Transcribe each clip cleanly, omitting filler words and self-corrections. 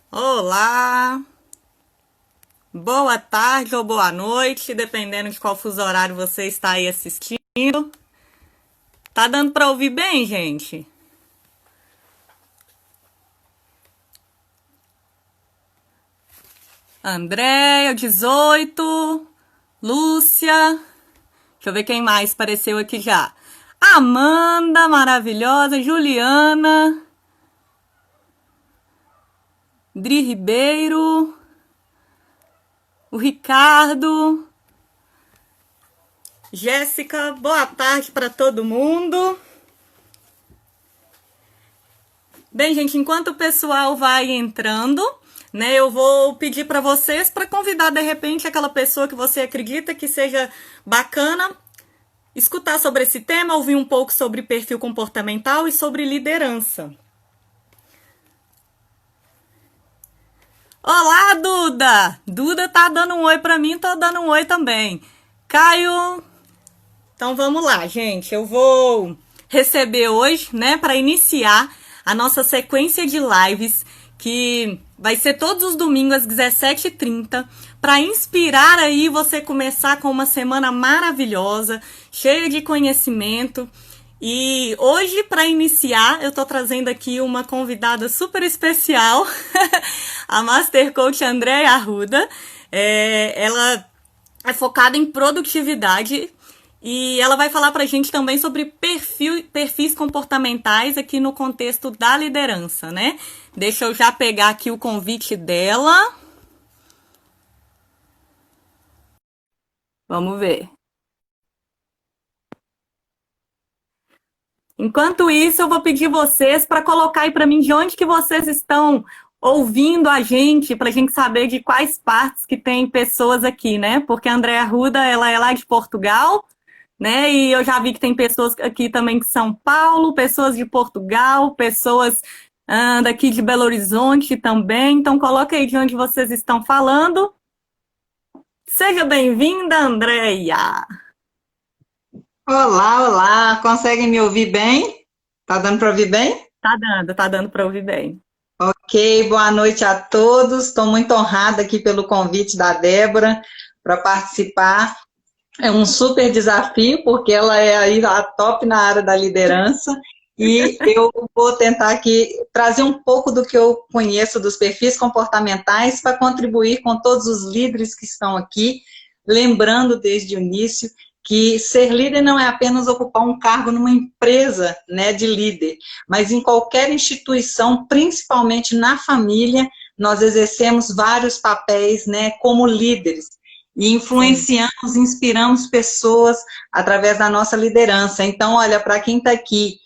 Olá, boa tarde ou boa noite, dependendo de qual fuso horário você está aí assistindo. Tá dando para ouvir bem, gente? Andréia, 18, Lúcia, deixa eu ver quem mais apareceu aqui já. Amanda, maravilhosa, Juliana, Dri Ribeiro, o Ricardo, Jéssica, boa tarde para todo mundo. Bem, gente, enquanto o pessoal vai entrando, né, eu vou pedir para vocês para convidar de repente aquela pessoa que você acredita que seja bacana escutar sobre esse tema, ouvir um pouco sobre perfil comportamental e sobre liderança. Olá, Duda! Duda tá dando um oi para mim, tô dando um oi também. Caio, então vamos lá, gente. Eu vou receber hoje, né, para iniciar a nossa sequência de lives que vai ser todos os domingos às 17h30, para inspirar aí você começar com uma semana maravilhosa, cheia de conhecimento. E hoje, para iniciar, eu tô trazendo aqui uma convidada super especial, a Master Coach Andréia Arruda. Ela é focada em produtividade e ela vai falar pra gente também sobre perfis comportamentais aqui no contexto da liderança, né? Deixa eu já pegar aqui o convite dela. Vamos ver. Enquanto isso, eu vou pedir vocês para colocar aí para mim de onde que vocês estão ouvindo a gente saber de quais partes que tem pessoas aqui, né? Porque a Andréia Arruda, ela é lá de Portugal, né? E eu já vi que tem pessoas aqui também de São Paulo, pessoas de Portugal, pessoas daqui de Belo Horizonte também. Então, coloca aí de onde vocês estão falando. Seja bem-vinda, Andréia. Olá, olá, conseguem me ouvir bem? Tá dando para ouvir bem? Tá dando para ouvir bem. Ok, boa noite a todos. Estou muito honrada aqui pelo convite da Débora para participar. É um super desafio, porque ela é aí a top na área da liderança, e eu vou tentar aqui trazer um pouco do que eu conheço dos perfis comportamentais para contribuir com todos os líderes que estão aqui, lembrando desde o início que ser líder não é apenas ocupar um cargo numa empresa, né, de líder, mas em qualquer instituição, principalmente na família, nós exercemos vários papéis, né, como líderes e Sim. influenciamos, inspiramos pessoas através da nossa liderança. Então, olha, para quem está aqui,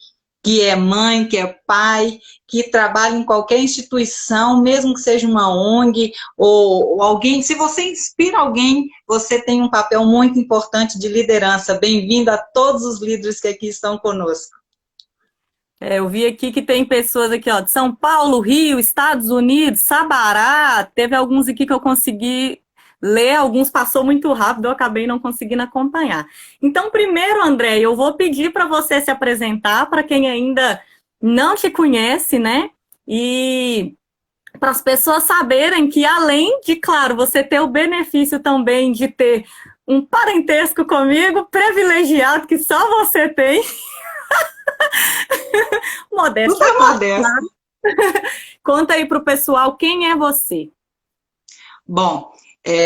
que é mãe, que é pai, que trabalha em qualquer instituição, mesmo que seja uma ONG ou alguém, se você inspira alguém, você tem um papel muito importante de liderança. Bem-vindo a todos os líderes que aqui estão conosco. Eu vi aqui que tem pessoas aqui, ó, de São Paulo, Rio, Estados Unidos, Sabará. Teve alguns aqui que eu consegui ler, alguns passou muito rápido, eu acabei não conseguindo acompanhar. Então, primeiro, André, eu vou pedir para você se apresentar para quem ainda não te conhece, né? E para as pessoas saberem que, além de, claro, você ter o benefício também de ter um parentesco comigo, privilegiado que só você tem, modéstia à Super parte. modesto. Conta aí pro pessoal quem é você. Bom,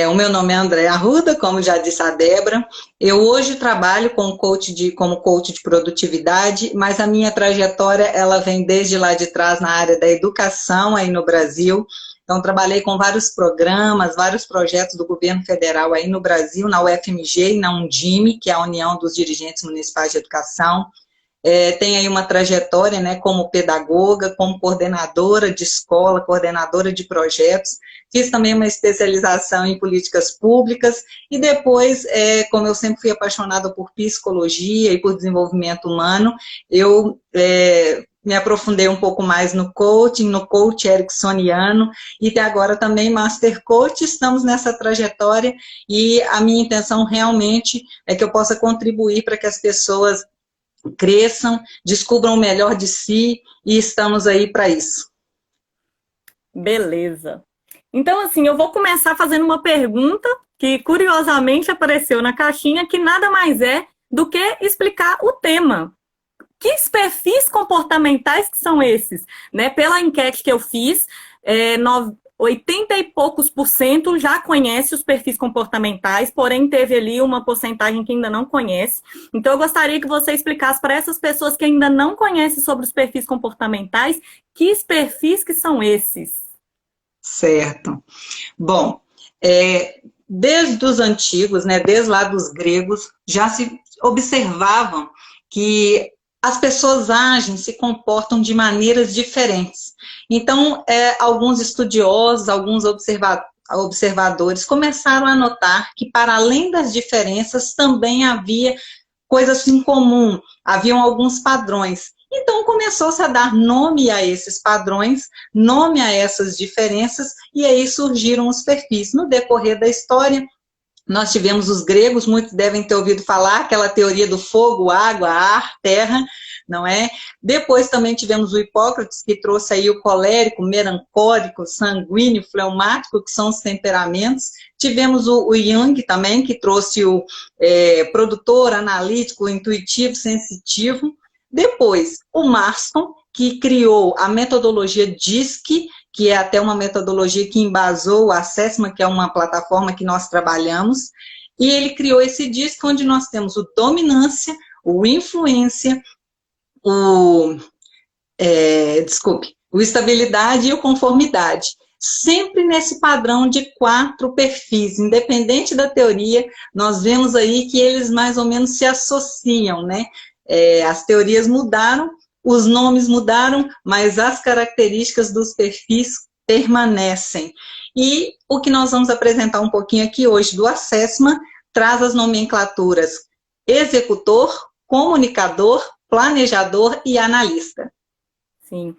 o meu nome é André Arruda, como já disse a Débora. Eu hoje trabalho como coach de produtividade, mas a minha trajetória ela vem desde lá de trás na área da educação aí no Brasil. Então, trabalhei com vários programas, vários projetos do governo federal aí no Brasil, na UFMG e na Undime, que é a União dos Dirigentes Municipais de Educação. Tem aí uma trajetória, né, como pedagoga, como coordenadora de escola, coordenadora de projetos, fiz também uma especialização em políticas públicas, e depois, como eu sempre fui apaixonada por psicologia e por desenvolvimento humano, eu me aprofundei um pouco mais no coaching, no coach ericksoniano, e até agora também Master Coach. Estamos nessa trajetória, e a minha intenção realmente é que eu possa contribuir para que as pessoas cresçam, descubram o melhor de si, e estamos aí para isso. Beleza. Então, assim, eu vou começar fazendo uma pergunta que curiosamente apareceu na caixinha, que nada mais é do que explicar o tema. Que perfis comportamentais que são esses? Né? Pela enquete que eu fiz, 80 e poucos por cento já conhece os perfis comportamentais, porém teve ali uma porcentagem que ainda não conhece. Então, eu gostaria que você explicasse para essas pessoas que ainda não conhecem sobre os perfis comportamentais, que perfis que são esses? Certo. Bom, desde os antigos, né, desde lá dos gregos, já se observavam que as pessoas agem, se comportam de maneiras diferentes. Então, alguns estudiosos, alguns observadores começaram a notar que, para além das diferenças, também havia coisas em comum, haviam alguns padrões. Então, começou-se a dar nome a esses padrões, nome a essas diferenças, e aí surgiram os perfis. No decorrer da história, nós tivemos os gregos, muitos devem ter ouvido falar, aquela teoria do fogo, água, ar, terra, não é? Depois também tivemos o Hipócrates, que trouxe aí o colérico, melancólico, sanguíneo, fleumático, que são os temperamentos. Tivemos o Jung também, que trouxe o produtor, analítico, intuitivo, sensitivo. Depois, o Marston, que criou a metodologia DISC, que é até uma metodologia que embasou a Assessment, que é uma plataforma que nós trabalhamos, e ele criou esse DISC, onde nós temos o dominância, o influência, o estabilidade e o conformidade. Sempre nesse padrão de 4 perfis, independente da teoria, nós vemos aí que eles mais ou menos se associam, né? As teorias mudaram, os nomes mudaram, mas as características dos perfis permanecem. E o que nós vamos apresentar um pouquinho aqui hoje do Assessment traz as nomenclaturas executor, comunicador, planejador e analista. Sim.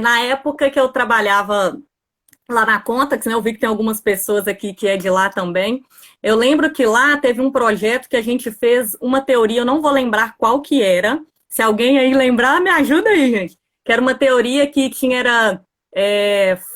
Na época que eu trabalhava lá na Contax, né, eu vi que tem algumas pessoas aqui que é de lá também. Eu lembro que lá teve um projeto que a gente fez uma teoria, eu não vou lembrar qual que era. Se alguém aí lembrar, me ajuda aí, gente. Que era uma teoria que tinha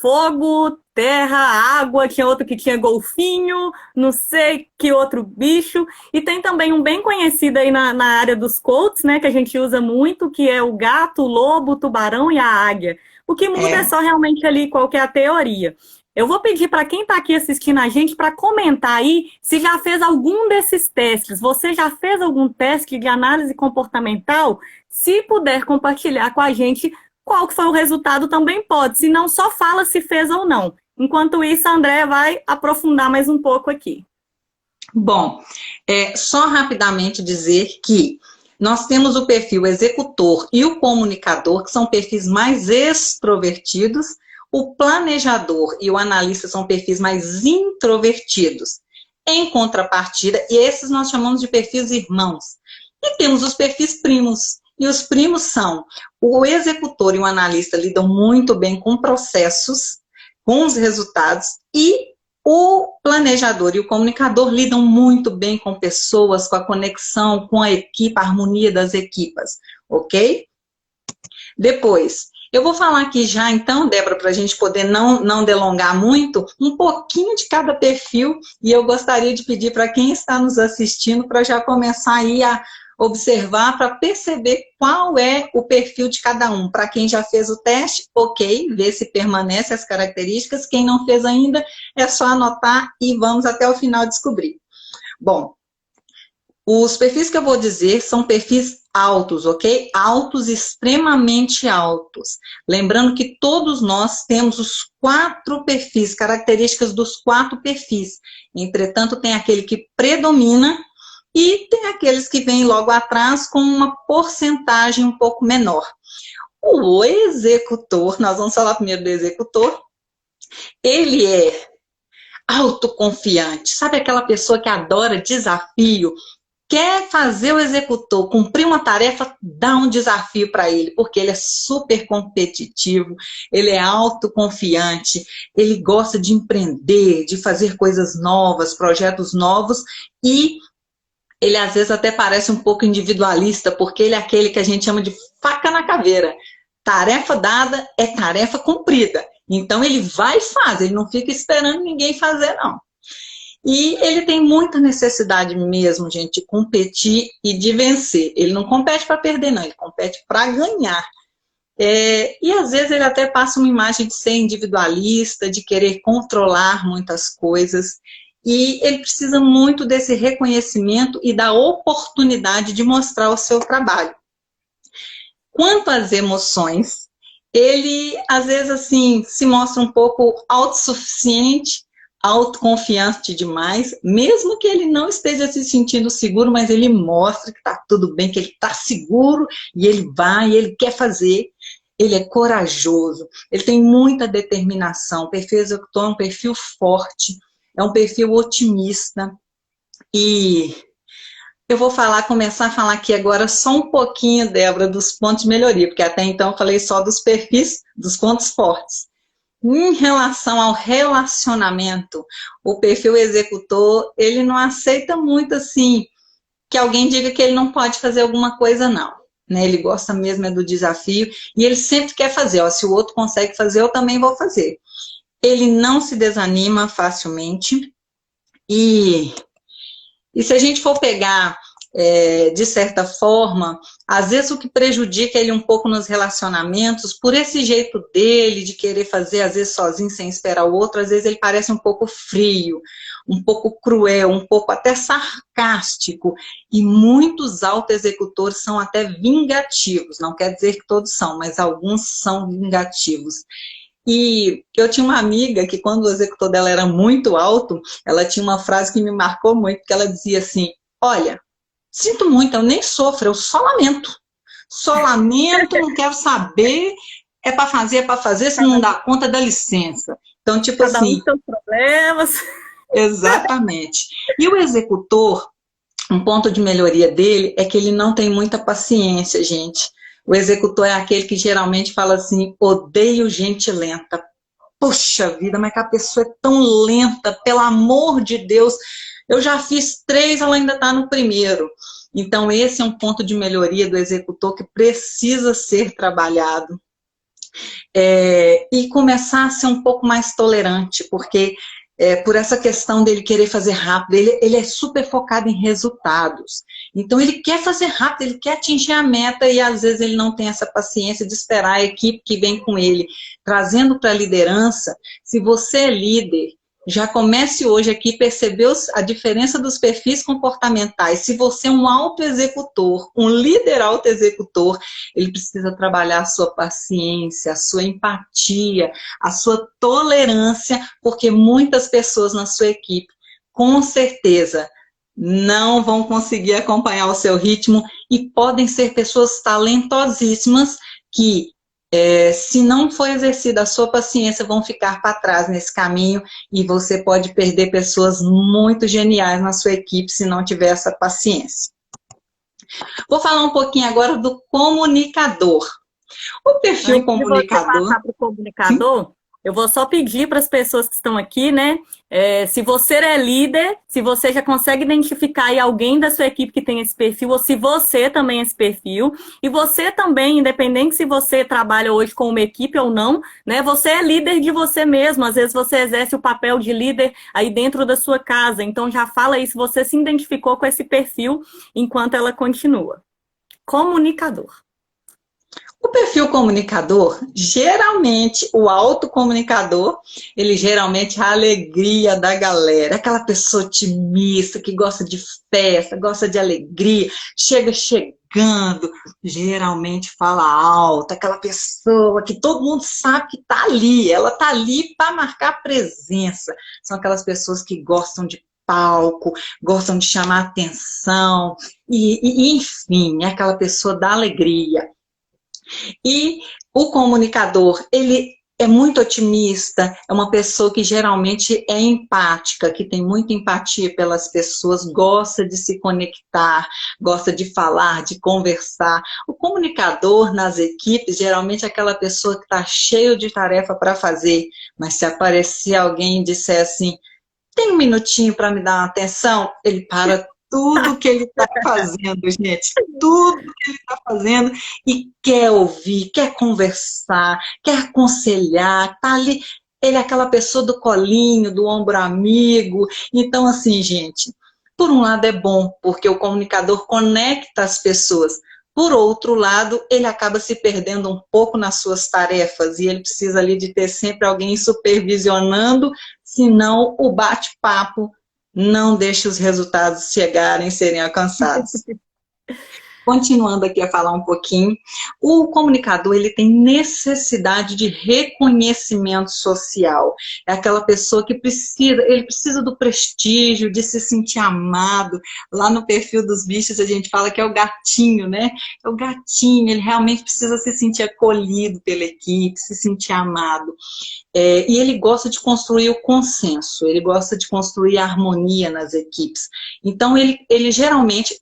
fogo, terra, água, tinha outro que tinha golfinho, não sei que outro bicho. E tem também um bem conhecido aí na área dos coaches, né, que a gente usa muito, que é o gato, o lobo, o tubarão e a águia. O que muda é só realmente ali qual que é a teoria. Eu vou pedir para quem está aqui assistindo a gente para comentar aí se já fez algum desses testes. Você já fez algum teste de análise comportamental? Se puder compartilhar com a gente qual que foi o resultado, também pode. Se não, só fala se fez ou não. Enquanto isso, a Andréa vai aprofundar mais um pouco aqui. Bom, só rapidamente dizer que nós temos o perfil executor e o comunicador, que são perfis mais extrovertidos. O planejador e o analista são perfis mais introvertidos. Em contrapartida, e esses nós chamamos de perfis irmãos. E temos os perfis primos. E os primos são: o executor e o analista lidam muito bem com processos, com os resultados, e o planejador e o comunicador lidam muito bem com pessoas, com a conexão, com a equipe, a harmonia das equipas, ok? Depois, eu vou falar aqui já, então, Débora, para a gente poder não delongar muito, um pouquinho de cada perfil, e eu gostaria de pedir para quem está nos assistindo para já começar aí a observar, para perceber qual é o perfil de cada um. Para quem já fez o teste, ok, ver se permanece as características. Quem não fez ainda, é só anotar e vamos até o final descobrir. Bom, os perfis que eu vou dizer são perfis altos, ok? Altos, extremamente altos. Lembrando que todos nós temos os 4 perfis, características dos 4 perfis. Entretanto, tem aquele que predomina e tem aqueles que vêm logo atrás com uma porcentagem um pouco menor. O executor, nós vamos falar primeiro do executor, ele é autoconfiante, sabe aquela pessoa que adora desafio, quer fazer o executor cumprir uma tarefa, dá um desafio para ele, porque ele é super competitivo, ele é autoconfiante, ele gosta de empreender, de fazer coisas novas, projetos novos, e ele às vezes até parece um pouco individualista, porque ele é aquele que a gente chama de faca na caveira. Tarefa dada é tarefa cumprida. Então ele vai e faz, ele não fica esperando ninguém fazer, não. E ele tem muita necessidade mesmo, gente, de competir e de vencer. Ele não compete para perder, não, ele compete para ganhar. E às vezes ele até passa uma imagem de ser individualista, de querer controlar muitas coisas. E ele precisa muito desse reconhecimento e da oportunidade de mostrar o seu trabalho. Quanto às emoções, ele às vezes assim se mostra um pouco autossuficiente, autoconfiante demais, mesmo que ele não esteja se sentindo seguro, mas ele mostra que está tudo bem, que ele está seguro e ele vai, e ele quer fazer. Ele é corajoso, ele tem muita determinação, o perfil executor é um perfil forte, é um perfil otimista. E eu vou começar a falar aqui agora só um pouquinho, Débora, dos pontos de melhoria, porque até então eu falei só dos perfis, dos pontos fortes. Em relação ao relacionamento, o perfil executor, ele não aceita muito assim, que alguém diga que ele não pode fazer alguma coisa, não. Né? Ele gosta mesmo do desafio, e ele sempre quer fazer, ó, se o outro consegue fazer, eu também vou fazer. Ele não se desanima facilmente, e se a gente for pegar, de certa forma, às vezes o que prejudica ele um pouco nos relacionamentos, por esse jeito dele, de querer fazer, às vezes sozinho, sem esperar o outro, às vezes ele parece um pouco frio, um pouco cruel, um pouco até sarcástico, e muitos autoexecutores são até vingativos, não quer dizer que todos são, mas alguns são vingativos. E eu tinha uma amiga que quando o executor dela era muito alto, ela tinha uma frase que me marcou muito, que ela dizia assim, olha, sinto muito, eu nem sofro, eu só lamento. Só lamento, não quero saber, é para fazer, se não dá conta, dá licença. Então, tipo Cada assim... um com seus problemas. Exatamente. E o executor, um ponto de melhoria dele é que ele não tem muita paciência, gente. O executor é aquele que geralmente fala assim, odeio gente lenta. Poxa vida, mas que a pessoa é tão lenta, pelo amor de Deus. Eu já fiz 3, ela ainda está no primeiro. Então, esse é um ponto de melhoria do executor que precisa ser trabalhado. E começar a ser um pouco mais tolerante, porque por essa questão dele querer fazer rápido, ele é super focado em resultados. Então, ele quer fazer rápido, ele quer atingir a meta e, às vezes, ele não tem essa paciência de esperar a equipe que vem com ele. Trazendo para a liderança, se você é líder, já comece hoje aqui a perceber a diferença dos perfis comportamentais. Se você é um autoexecutor, um líder autoexecutor, ele precisa trabalhar a sua paciência, a sua empatia, a sua tolerância, porque muitas pessoas na sua equipe, com certeza, não vão conseguir acompanhar o seu ritmo e podem ser pessoas talentosíssimas que, se não for exercida a sua paciência, vão ficar para trás nesse caminho e você pode perder pessoas muito geniais na sua equipe se não tiver essa paciência. Vou falar um pouquinho agora do comunicador. O perfil comunicador... Antes de você passar para o comunicador, sim, eu vou só pedir para as pessoas que estão aqui, né? Se você é líder, se você já consegue identificar aí alguém da sua equipe que tem esse perfil, ou se você também é esse perfil, e você também, independente se você trabalha hoje com uma equipe ou não, né? Você é líder de você mesmo, às vezes você exerce o papel de líder aí dentro da sua casa, então já fala aí se você se identificou com esse perfil enquanto ela continua. Comunicador. O perfil comunicador, geralmente, o autocomunicador, ele geralmente é a alegria da galera. Aquela pessoa otimista, que gosta de festa, gosta de alegria, chega chegando, geralmente fala alto, aquela pessoa que todo mundo sabe que está ali, ela está ali para marcar presença. São aquelas pessoas que gostam de palco, gostam de chamar atenção, enfim, é aquela pessoa da alegria. E o comunicador, ele é muito otimista, é uma pessoa que geralmente é empática, que tem muita empatia pelas pessoas, gosta de se conectar, gosta de falar, de conversar. O comunicador nas equipes, geralmente é aquela pessoa que está cheio de tarefa para fazer, mas se aparecer alguém e disser assim, tem um minutinho para me dar uma atenção, ele para tudo que ele está fazendo, gente, tudo que ele está fazendo, e quer ouvir, quer conversar, quer aconselhar, tá ali, ele é aquela pessoa do colinho, do ombro amigo. Então, assim, gente, por um lado é bom, porque o comunicador conecta as pessoas. Por outro lado, ele acaba se perdendo um pouco nas suas tarefas, e ele precisa ali de ter sempre alguém supervisionando, senão o bate-papo não deixa os resultados chegarem, serem alcançados. Continuando aqui a falar um pouquinho, o comunicador, ele tem necessidade de reconhecimento social. É aquela pessoa que ele precisa do prestígio, de se sentir amado. Lá no perfil dos bichos a gente fala que é o gatinho, né? É o gatinho, ele realmente precisa se sentir acolhido pela equipe, se sentir amado. E ele gosta de construir o consenso, ele gosta de construir a harmonia nas equipes. Então, ele geralmente,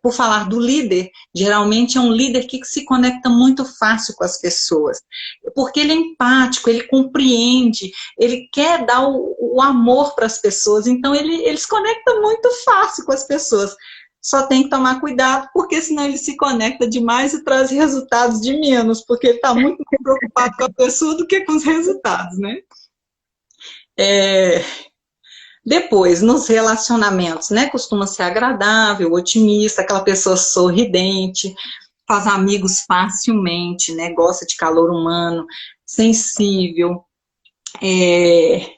por falar do líder, geralmente é um líder que se conecta muito fácil com as pessoas, porque ele é empático, ele compreende, ele quer dar o amor para as pessoas, então ele se conecta muito fácil com as pessoas. Só tem que tomar cuidado, porque senão ele se conecta demais e traz resultados de menos, porque ele está muito mais preocupado com a pessoa do que com os resultados, né? Depois, nos relacionamentos, né? Costuma ser agradável, otimista, aquela pessoa sorridente, faz amigos facilmente, né? Gosta de calor humano, sensível. E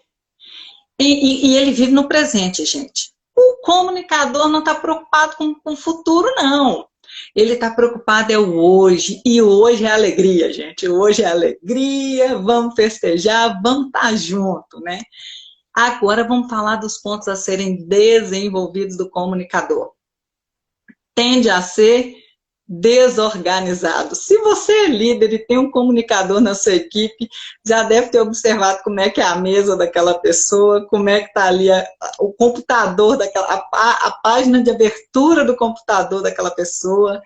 ele vive no presente, gente. O comunicador não está preocupado com o futuro, não. Ele está preocupado é o hoje, e hoje é alegria, gente. Hoje é alegria, vamos festejar, vamos estar junto, né? Agora vamos falar dos pontos a serem desenvolvidos do comunicador. Tende a ser desorganizado. Se você é líder e tem um comunicador na sua equipe, já deve ter observado como é que é a mesa daquela pessoa, como é que está ali o computador, a página de abertura do computador daquela pessoa.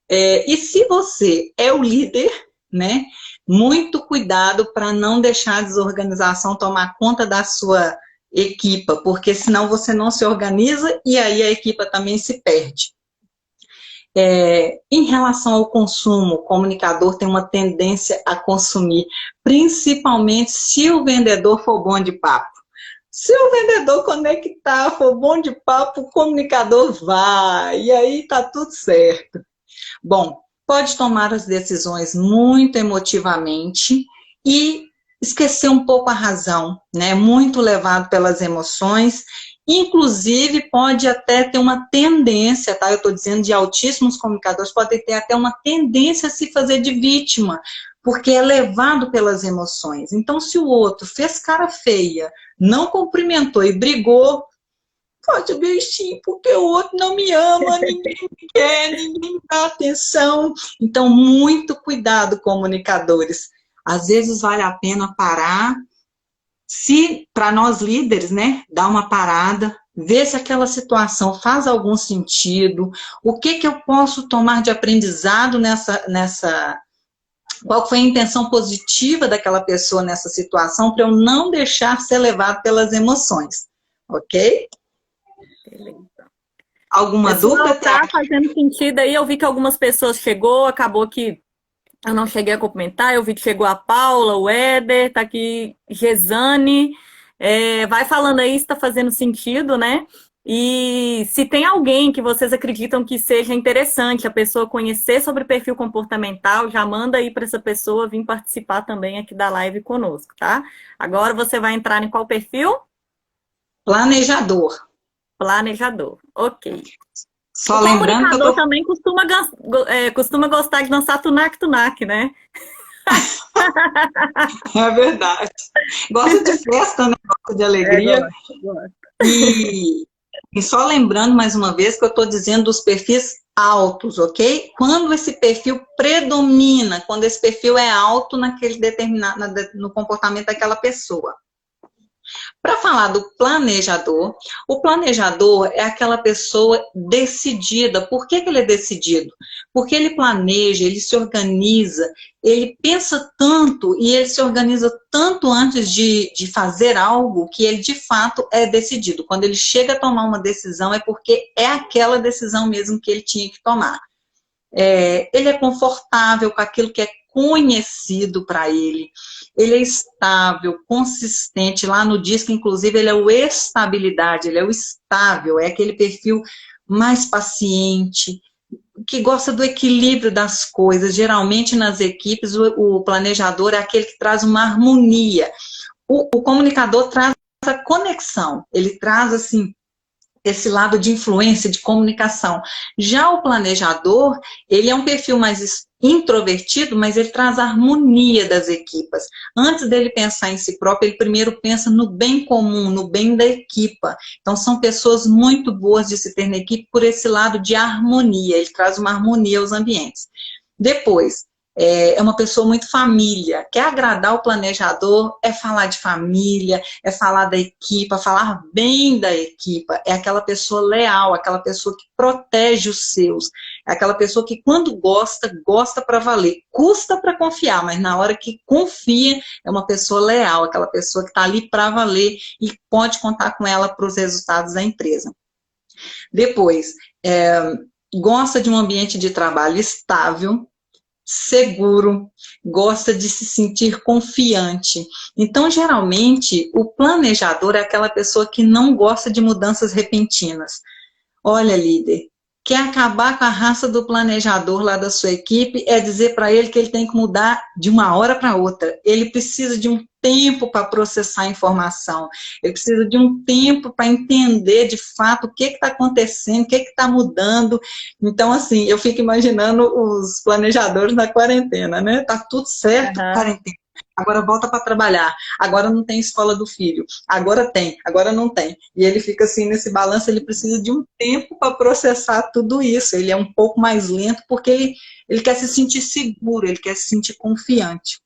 E se você é o líder, né, muito cuidado para não deixar a desorganização tomar conta da sua equipa, porque senão você não se organiza e aí a equipa também se perde. Em relação ao consumo, o comunicador tem uma tendência a consumir, principalmente se o vendedor for bom de papo. Se o vendedor conectar, for bom de papo, o comunicador vai, e aí está tudo certo. Bom, pode tomar as decisões muito emotivamente e esquecer um pouco a razão, né? Muito levado pelas emoções. Inclusive, pode até ter uma tendência, tá? Eu estou dizendo de altíssimos comunicadores, pode ter até uma tendência a se fazer de vítima, porque é levado pelas emoções. Então, se o outro fez cara feia, não cumprimentou e brigou, pode bichinho, porque o outro não me ama, ninguém me quer, ninguém me dá atenção. Então, muito cuidado, comunicadores. Às vezes vale a pena parar. Se, para nós líderes, né, dar uma parada, ver se aquela situação faz algum sentido, o que eu posso tomar de aprendizado qual foi a intenção positiva daquela pessoa nessa situação, para eu não deixar ser levado pelas emoções, ok? Beleza. Alguma dúvida? Tá fazendo sentido aí, eu vi que algumas pessoas chegou, acabou que eu não cheguei a cumprimentar, eu vi que chegou a Paula, o Éder, tá aqui, Gesane, vai falando aí se tá fazendo sentido, né? E se tem alguém que vocês acreditam que seja interessante a pessoa conhecer sobre perfil comportamental, já manda aí para essa pessoa vir participar também aqui da live conosco, tá? Agora você vai entrar em qual perfil? Planejador. Planejador, ok. Só o lembrando que eu tô... também costuma gostar de dançar tunac-tunac, né? É verdade. Gosta de festa, né? Gosta de alegria. Gosto. E só lembrando mais uma vez que eu estou dizendo dos perfis altos, ok? Quando esse perfil predomina, quando esse perfil é alto naquele determinado, no comportamento daquela pessoa. Para falar do planejador, o planejador é aquela pessoa decidida. Por que ele é decidido? Porque ele planeja, ele se organiza, ele pensa tanto e ele se organiza tanto antes de fazer algo que ele de fato é decidido. Quando ele chega a tomar uma decisão é porque é aquela decisão mesmo que ele tinha que tomar. Ele é confortável com aquilo que é conhecido para ele, ele é estável, consistente, lá no disco, inclusive, ele é o estabilidade, ele é o estável, é aquele perfil mais paciente, que gosta do equilíbrio das coisas. Geralmente, nas equipes, o planejador é aquele que traz uma harmonia, o comunicador traz a conexão, ele traz, assim, esse lado de influência, de comunicação. Já o planejador, ele é um perfil mais introvertido, mas ele traz a harmonia das equipas. Antes dele pensar em si próprio, ele primeiro pensa no bem comum, no bem da equipa. Então, são pessoas muito boas de se ter na equipe por esse lado de harmonia, ele traz uma harmonia aos ambientes. Depois, é uma pessoa muito família, quer agradar o planejador, é falar de família, é falar da equipa, falar bem da equipa, é aquela pessoa leal, aquela pessoa que protege os seus, é aquela pessoa que quando gosta, gosta para valer, custa para confiar, mas na hora que confia, é uma pessoa leal, aquela pessoa que está ali para valer e pode contar com ela para os resultados da empresa. Depois, gosta de um ambiente de trabalho estável, seguro, gosta de se sentir confiante. Então, geralmente, o planejador é aquela pessoa que não gosta de mudanças repentinas. Olha, líder, quer acabar com a raça do planejador lá da sua equipe, é dizer para ele que ele tem que mudar de uma hora para outra. Ele precisa de um tempo para processar a informação, ele precisa de um tempo para entender de fato o que está acontecendo, o que está mudando. Então, assim, eu fico imaginando os planejadores na quarentena, né? Tá tudo certo, quarentena. Agora volta para trabalhar, agora não tem escola do filho, agora tem, agora não tem. E ele fica assim nesse balanço, ele precisa de um tempo para processar tudo isso, ele é um pouco mais lento porque ele quer se sentir seguro, ele quer se sentir confiante.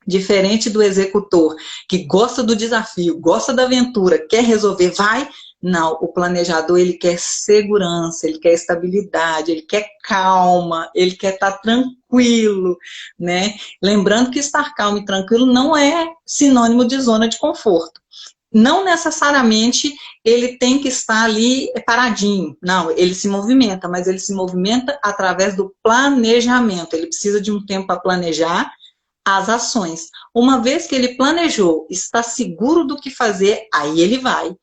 Diferente do executor, que gosta do desafio, gosta da aventura, quer resolver, vai. Não, o planejador, ele quer segurança, ele quer estabilidade, ele quer calma, ele quer estar tranquilo, né? Lembrando que estar calmo e tranquilo não é sinônimo de zona de conforto. Não necessariamente ele tem que estar ali paradinho. Não, ele se movimenta, mas ele se movimenta através do planejamento. Ele precisa de um tempo para planejar as ações. Uma vez que ele planejou, está seguro do que fazer, aí ele vai.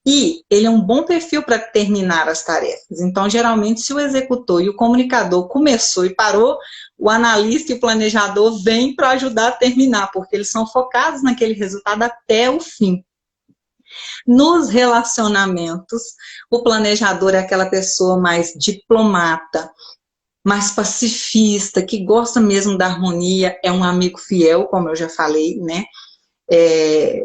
E ele é um bom perfil para terminar as tarefas. Então, geralmente, se o executor e o comunicador começou e parou, o analista e o planejador vêm para ajudar a terminar, porque eles são focados naquele resultado até o fim. Nos relacionamentos, o planejador é aquela pessoa mais diplomata, mais pacifista, que gosta mesmo da harmonia, é um amigo fiel, como eu já falei, né?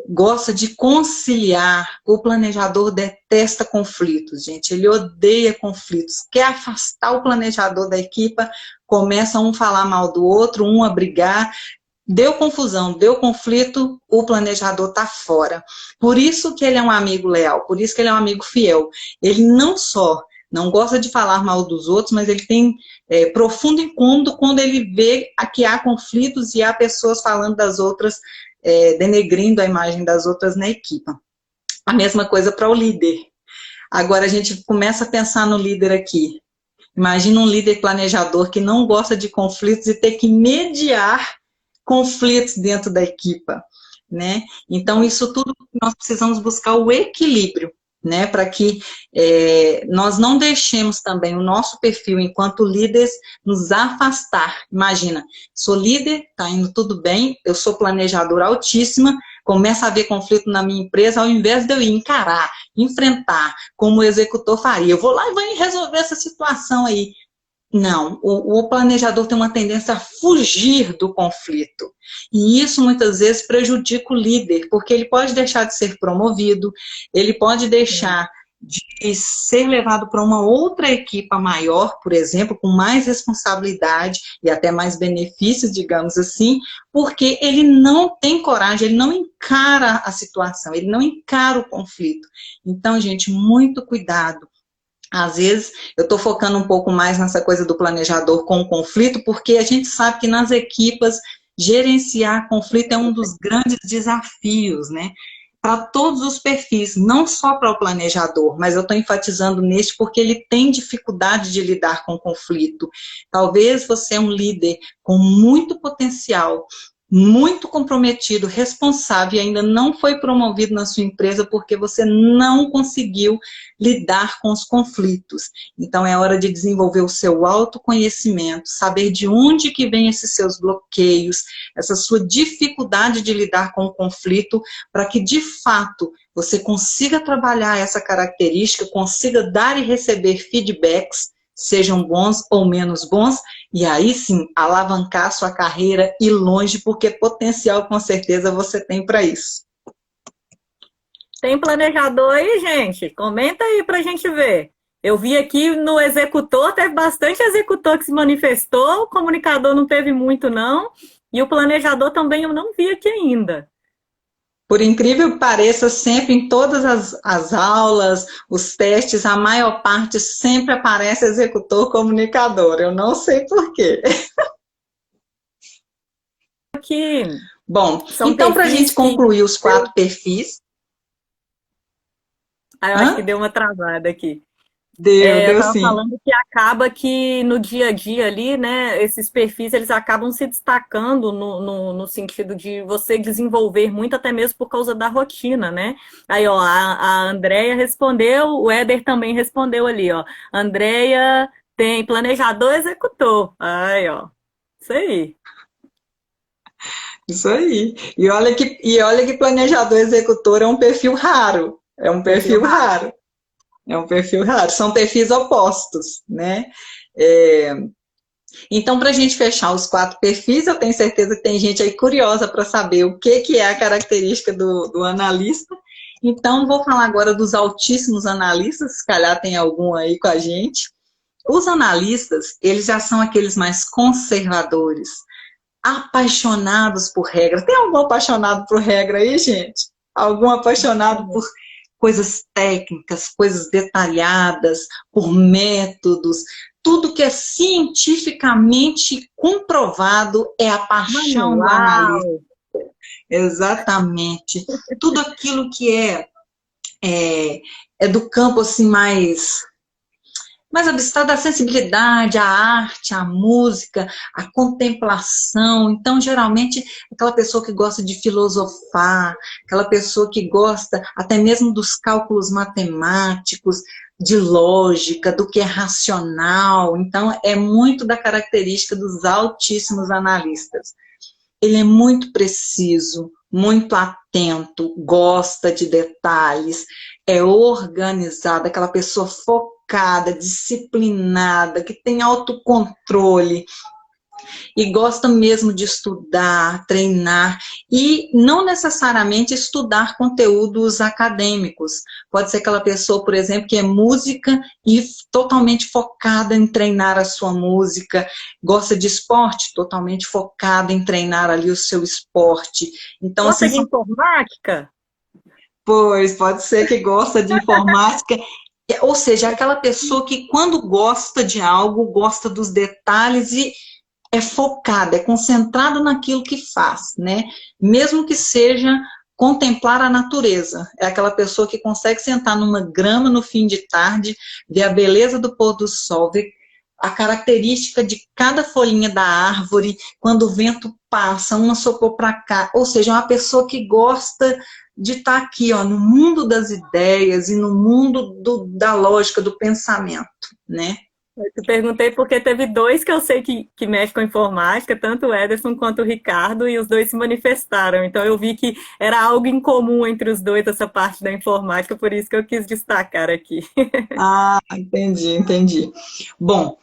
Gosta de conciliar. O planejador detesta conflitos, gente, ele odeia conflitos, quer afastar o planejador da equipa, começa um a falar mal do outro, um a brigar, deu confusão, deu conflito, o planejador está fora. Por isso que ele é um amigo leal, por isso que ele é um amigo fiel. Ele não só não gosta de falar mal dos outros, mas ele tem profundo incômodo quando ele vê que há conflitos e há pessoas falando das outras, denegrindo a imagem das outras na equipa. A mesma coisa para o líder. Agora a gente começa a pensar no líder aqui. Imagina um líder planejador que não gosta de conflitos e ter que mediar conflitos dentro da equipa, né? Então, isso tudo nós precisamos buscar o equilíbrio, né? Para que nós não deixemos também o nosso perfil enquanto líderes nos afastar. Imagina, sou líder, tá indo tudo bem, eu sou planejadora altíssima, começa a haver conflito na minha empresa, ao invés de eu ir encarar, enfrentar, como o executor faria, eu vou lá e vou resolver essa situação aí. Não, o planejador tem uma tendência a fugir do conflito. E isso muitas vezes prejudica o líder, porque ele pode deixar de ser promovido, ele pode deixar de ser levado para uma outra equipa maior, por exemplo, com mais responsabilidade e até mais benefícios, digamos assim, porque ele não tem coragem, ele não encara a situação, ele não encara o conflito. Então, gente, muito cuidado. Às vezes, eu estou focando um pouco mais nessa coisa do planejador com o conflito, porque a gente sabe que nas equipas, gerenciar conflito é um dos grandes desafios, né? Para todos os perfis, não só para o planejador, mas eu estou enfatizando neste porque ele tem dificuldade de lidar com conflito. Talvez você é um líder com muito potencial, muito comprometido, responsável e ainda não foi promovido na sua empresa porque você não conseguiu lidar com os conflitos. Então é hora de desenvolver o seu autoconhecimento, saber de onde que vem esses seus bloqueios, essa sua dificuldade de lidar com o conflito, para que de fato você consiga trabalhar essa característica, consiga dar e receber feedbacks, sejam bons ou menos bons, e aí sim, alavancar sua carreira e ir longe, porque potencial com certeza você tem para isso. Tem planejador aí, gente? Comenta aí pra gente ver. Eu vi aqui no executor, teve bastante executor que se manifestou, o comunicador não teve muito, não, e o planejador também eu não vi aqui ainda. Por incrível que pareça, sempre em todas as aulas, os testes, a maior parte sempre aparece executor comunicador. Eu não sei por quê. Aqui Bom, são então para a gente perfis que... concluir os 4 perfis. Ah, eu acho que Hã? deu uma travada aqui. Deu, Eu deu estava sim. falando que acaba que no dia a dia ali, né, esses perfis eles acabam se destacando no sentido de você desenvolver muito, até mesmo por causa da rotina, né? Aí, ó, a Andrea respondeu, o Éder também respondeu ali, ó. Andrea tem planejador executor. Aí, ó. Isso aí. Isso aí. E olha que planejador executor é um perfil raro. É um Perfil perfil raro. raro. É um perfil raro. São perfis opostos, né? É, então, para a gente fechar os 4 perfis, eu tenho certeza que tem gente aí curiosa para saber o que é a característica do analista. Então, vou falar agora dos altíssimos analistas, se calhar tem algum aí com a gente. Os analistas, eles já são aqueles mais conservadores, apaixonados por regra. Tem algum apaixonado por regra aí, gente? Algum apaixonado por coisas técnicas, coisas detalhadas, por métodos? Tudo que é cientificamente comprovado é a paixão do analista. Manual. Exatamente. Tudo aquilo que é do campo assim mais abstrato, da sensibilidade, a arte, a música, a contemplação. Então, geralmente, aquela pessoa que gosta de filosofar, aquela pessoa que gosta até mesmo dos cálculos matemáticos, de lógica, do que é racional. Então, é muito da característica dos altíssimos analistas. Ele é muito preciso, muito atento, gosta de detalhes, é organizado, aquela pessoa focada, disciplinada, que tem autocontrole e gosta mesmo de estudar, treinar e não necessariamente estudar conteúdos acadêmicos. Pode ser aquela pessoa, por exemplo, que é música e totalmente focada em treinar a sua música, gosta de esporte, totalmente focada em treinar ali o seu esporte. Então, Gosta assim, de informática? pois, pode ser que gosta de informática, ou seja, aquela pessoa que quando gosta de algo, gosta dos detalhes e é focada, é concentrada naquilo que faz, né? Mesmo que seja contemplar a natureza. É aquela pessoa que consegue sentar numa grama no fim de tarde, ver a beleza do pôr do sol, ver a característica de cada folhinha da árvore, quando o vento passa, uma soprou para cá. Ou seja, é uma pessoa que gosta de estar aqui, ó, no mundo das ideias e no mundo da lógica, do pensamento, né? Eu te perguntei porque teve dois que eu sei que mexem com informática, tanto o Ederson quanto o Ricardo, e os dois se manifestaram. Então eu vi que era algo em comum entre os dois, essa parte da informática, por isso que eu quis destacar aqui. Ah, entendi. Bom,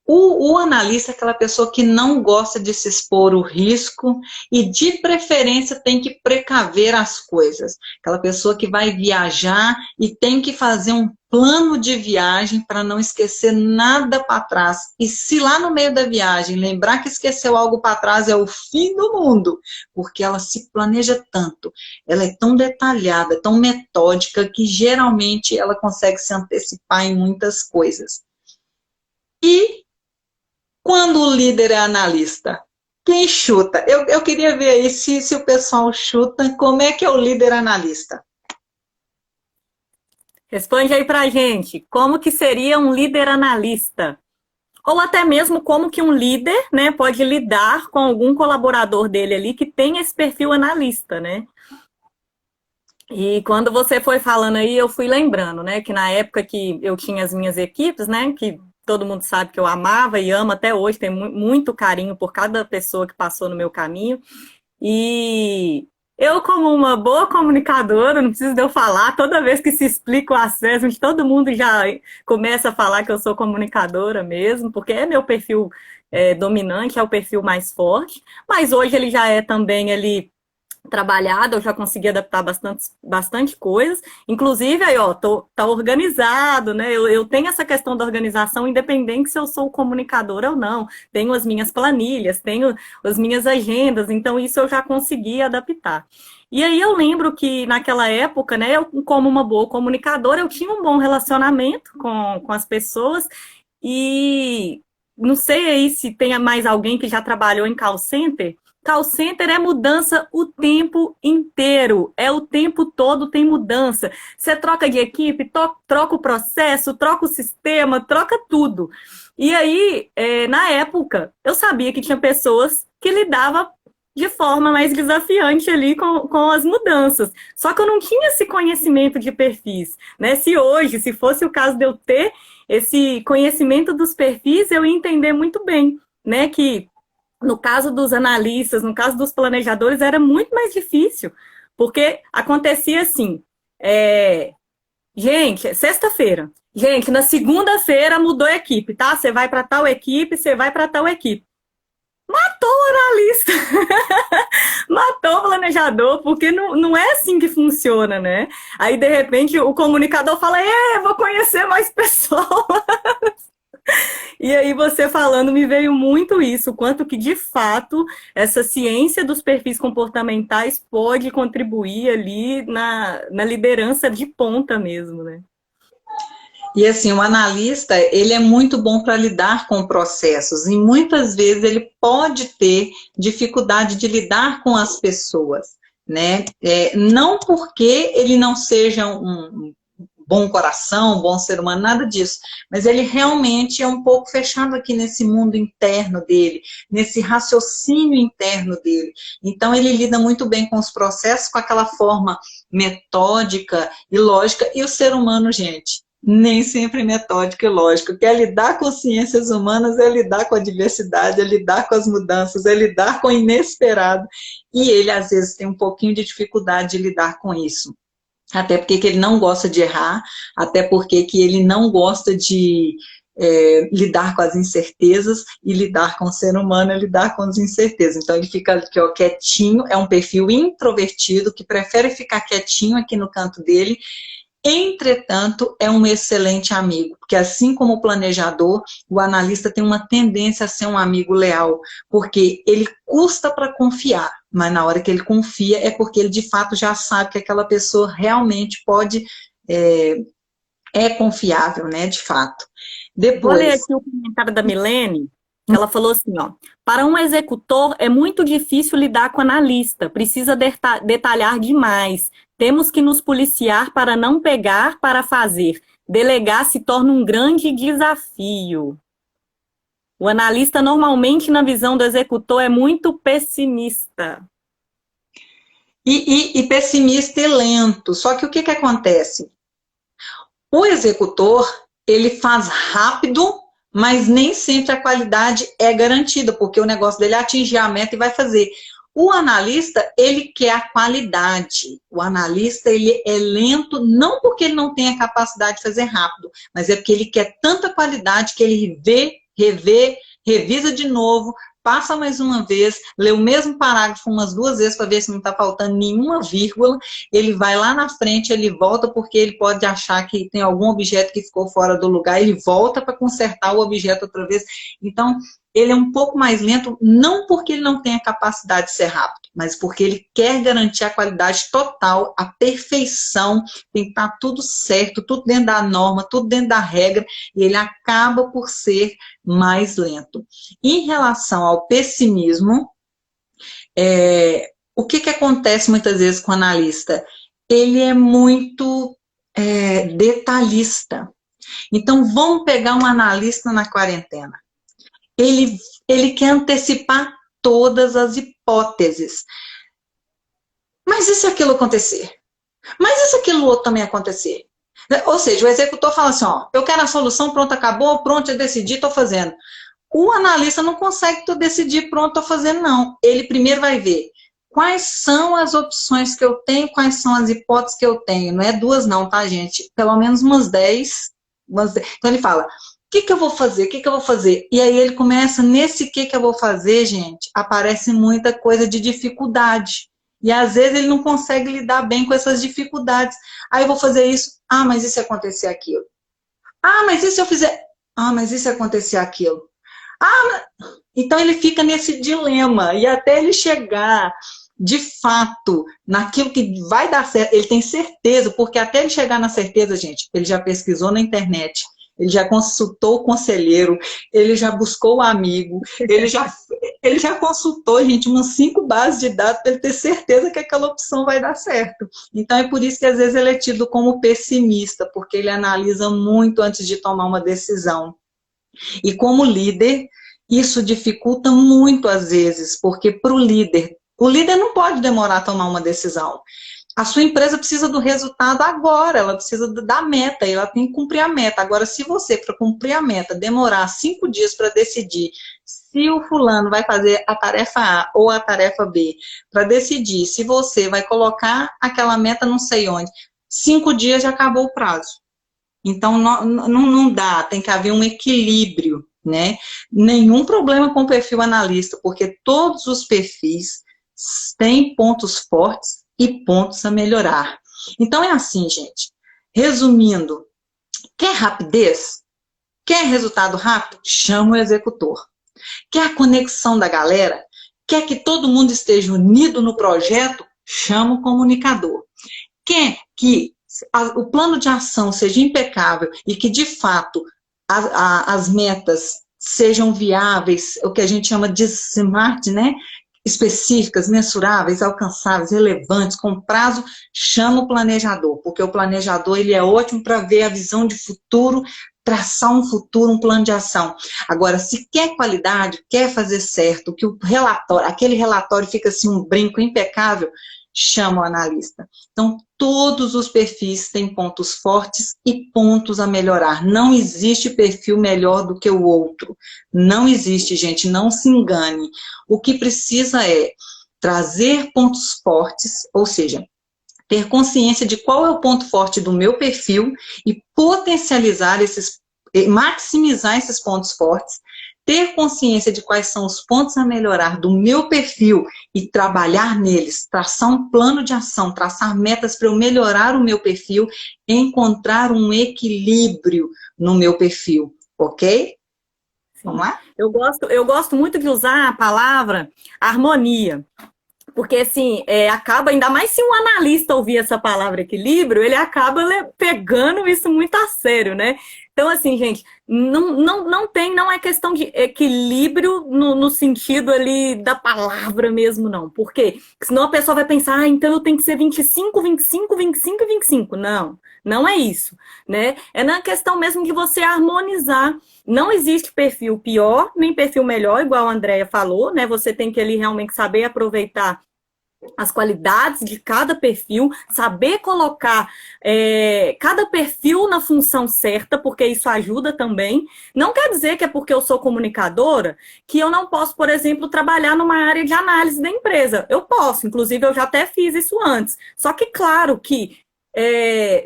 O analista é aquela pessoa que não gosta de se expor o risco e, de preferência, tem que precaver as coisas. Aquela pessoa que vai viajar e tem que fazer um plano de viagem para não esquecer nada para trás. E se lá no meio da viagem lembrar que esqueceu algo para trás, é o fim do mundo, porque ela se planeja tanto, ela é tão detalhada, tão metódica, que geralmente ela consegue se antecipar em muitas coisas. E quando o líder é analista, quem chuta? Eu queria ver aí se o pessoal chuta, como é que é o líder analista? Responde aí pra gente, como que seria um líder analista? Ou até mesmo como que um líder, né, pode lidar com algum colaborador dele ali que tem esse perfil analista, né? E quando você foi falando aí, eu fui lembrando, né, que na época que eu tinha as minhas equipes, né, que todo mundo sabe que eu amava e amo até hoje, tenho muito carinho por cada pessoa que passou no meu caminho. E eu, como uma boa comunicadora, não preciso de eu falar, toda vez que se explica o acesso, todo mundo já começa a falar que eu sou comunicadora mesmo, porque é meu perfil dominante, é o perfil mais forte, mas hoje ele já é também ele trabalhado, eu já consegui adaptar bastante coisas, inclusive aí, ó, tá organizado, né? Eu tenho essa questão da organização, independente se eu sou comunicadora ou não, tenho as minhas planilhas, tenho as minhas agendas, então isso eu já consegui adaptar. E aí eu lembro que naquela época, né, eu, como uma boa comunicadora, eu tinha um bom relacionamento com as pessoas e não sei aí se tem mais alguém que já trabalhou em call center. Call center é mudança o tempo inteiro, é o tempo todo tem mudança. Você troca de equipe, troca o processo, troca o sistema, troca tudo. E aí, na época, eu sabia que tinha pessoas que lidavam de forma mais desafiante ali com as mudanças. Só que eu não tinha esse conhecimento de perfis, né? Se hoje, se fosse o caso de eu ter esse conhecimento dos perfis, eu ia entender muito bem, né? Que no caso dos analistas, no caso dos planejadores, era muito mais difícil, porque acontecia assim, gente, sexta-feira, gente, na segunda-feira mudou a equipe, tá? Você vai para tal equipe, você vai para tal equipe. Matou o analista, matou o planejador, porque não é assim que funciona, né? Aí, de repente, o comunicador fala, vou conhecer mais pessoas. E aí você falando me veio muito isso, o quanto que de fato essa ciência dos perfis comportamentais pode contribuir ali na liderança de ponta mesmo, né? E assim, o analista, ele é muito bom para lidar com processos e muitas vezes ele pode ter dificuldade de lidar com as pessoas, né? Não porque ele não seja um bom coração, um bom ser humano, nada disso. Mas ele realmente é um pouco fechado aqui nesse mundo interno dele, nesse raciocínio interno dele. Então, ele lida muito bem com os processos, com aquela forma metódica e lógica. E o ser humano, gente, nem sempre metódico e lógico. Quer lidar com ciências humanas, é lidar com a diversidade, é lidar com as mudanças, é lidar com o inesperado. E ele, às vezes, tem um pouquinho de dificuldade de lidar com isso. Até porque que ele não gosta de errar, até porque que ele não gosta de lidar com as incertezas, e lidar com o ser humano é lidar com as incertezas. Então ele fica aqui, ó, quietinho, é um perfil introvertido, que prefere ficar quietinho aqui no canto dele. Entretanto, é um excelente amigo, porque assim como o planejador, o analista tem uma tendência a ser um amigo leal, porque ele custa para confiar, mas na hora que ele confia é porque ele de fato já sabe que aquela pessoa realmente pode, é confiável, né, de fato. Vou ler Depois, aqui o comentário da Milene, que ela falou assim, ó, para um executor é muito difícil lidar com analista, precisa detalhar demais, temos que nos policiar para não pegar para fazer, delegar se torna um grande desafio. O analista normalmente na visão do executor é muito pessimista. E pessimista e lento, só que o que acontece? O executor, ele faz rápido, mas nem sempre a qualidade é garantida, porque o negócio dele é atingir a meta e vai fazer. O analista, ele quer a qualidade. O analista, ele é lento, não porque ele não tem a capacidade de fazer rápido, mas é porque ele quer tanta qualidade que ele vê rever, revisa de novo, passa mais uma vez, lê o mesmo parágrafo umas 2 vezes para ver se não está faltando nenhuma vírgula, ele vai lá na frente, ele volta porque ele pode achar que tem algum objeto que ficou fora do lugar, ele volta para consertar o objeto outra vez. Então, ele é um pouco mais lento, não porque ele não tenha capacidade de ser rápido, mas porque ele quer garantir a qualidade total, a perfeição, tem que estar tudo certo, tudo dentro da norma, tudo dentro da regra, e ele acaba por ser mais lento. Em relação ao pessimismo, o que acontece muitas vezes com o analista? Ele é muito detalhista. Então, vamos pegar um analista na quarentena. Ele quer antecipar todas as hipóteses. Mas e se aquilo acontecer? Mas e se aquilo outro também acontecer? Ou seja, o executor fala assim, ó, eu quero a solução, pronto, acabou, pronto, eu decidi, estou fazendo. O analista não consegue decidir, pronto, estou fazendo, não. Ele primeiro vai ver quais são as opções que eu tenho, quais são as hipóteses que eu tenho. Não é 2 não, tá, gente? Pelo menos umas 10. Então ele fala, o que eu vou fazer? O que eu vou fazer? E aí ele começa, nesse que eu vou fazer, gente, aparece muita coisa de dificuldade. E às vezes ele não consegue lidar bem com essas dificuldades. Aí eu vou fazer isso. Ah, mas e se acontecer aquilo? Ah, mas e se eu fizer? Ah, mas e se acontecer aquilo? Então ele fica nesse dilema. E até ele chegar, de fato, naquilo que vai dar certo, ele tem certeza, porque até ele chegar na certeza, gente, ele já pesquisou na internet, ele já consultou o conselheiro, ele já buscou o amigo, ele já consultou, gente, umas 5 bases de dados para ele ter certeza que aquela opção vai dar certo. Então é por isso que às vezes ele é tido como pessimista, porque ele analisa muito antes de tomar uma decisão. E como líder, isso dificulta muito às vezes, porque para o líder não pode demorar a tomar uma decisão. A sua empresa precisa do resultado agora, ela precisa da meta, ela tem que cumprir a meta. Agora, se você, para cumprir a meta, demorar 5 dias para decidir se o fulano vai fazer a tarefa A ou a tarefa B, para decidir se você vai colocar aquela meta não sei onde, 5 dias já acabou o prazo. Então, não dá, tem que haver um equilíbrio, né? Nenhum problema com o perfil analista, porque todos os perfis têm pontos fortes e pontos a melhorar. Então é assim, gente. Resumindo, quer rapidez? Quer resultado rápido? Chama o executor. Quer a conexão da galera? Quer que todo mundo esteja unido no projeto? Chama o comunicador. Quer que o plano de ação seja impecável e que, de fato, as metas sejam viáveis, o que a gente chama de SMART, né? Específicas, mensuráveis, alcançáveis, relevantes, com prazo, chama o planejador, porque o planejador ele é ótimo para ver a visão de futuro, traçar um futuro, um plano de ação. Agora, se quer qualidade, quer fazer certo, que o relatório, aquele relatório fica assim um brinco impecável, chama o analista. Então, todos os perfis têm pontos fortes e pontos a melhorar. Não existe perfil melhor do que o outro. Não existe, gente, não se engane. O que precisa é trazer pontos fortes, ou seja, ter consciência de qual é o ponto forte do meu perfil e potencializar maximizar esses pontos fortes, ter consciência de quais são os pontos a melhorar do meu perfil e trabalhar neles, traçar um plano de ação, traçar metas para eu melhorar o meu perfil, encontrar um equilíbrio no meu perfil, ok? Sim. Vamos lá? Eu gosto muito de usar a palavra harmonia. Porque, assim, acaba, ainda mais se um analista ouvir essa palavra equilíbrio, ele acaba pegando isso muito a sério, né? Então, assim, gente, não é questão de equilíbrio no sentido ali da palavra mesmo, não. Por quê? Porque senão a pessoa vai pensar, então eu tenho que ser 25, 25, 25 e 25. Não é isso, né? É na questão mesmo de você harmonizar. Não existe perfil pior, nem perfil melhor, igual a Andrea falou, né? Você tem que ali realmente saber aproveitar as qualidades de cada perfil, saber colocar cada perfil na função certa, porque isso ajuda também. Não quer dizer que é porque eu sou comunicadora que eu não posso, por exemplo, trabalhar numa área de análise da empresa. Eu posso, inclusive eu já até fiz isso antes. Só que, claro que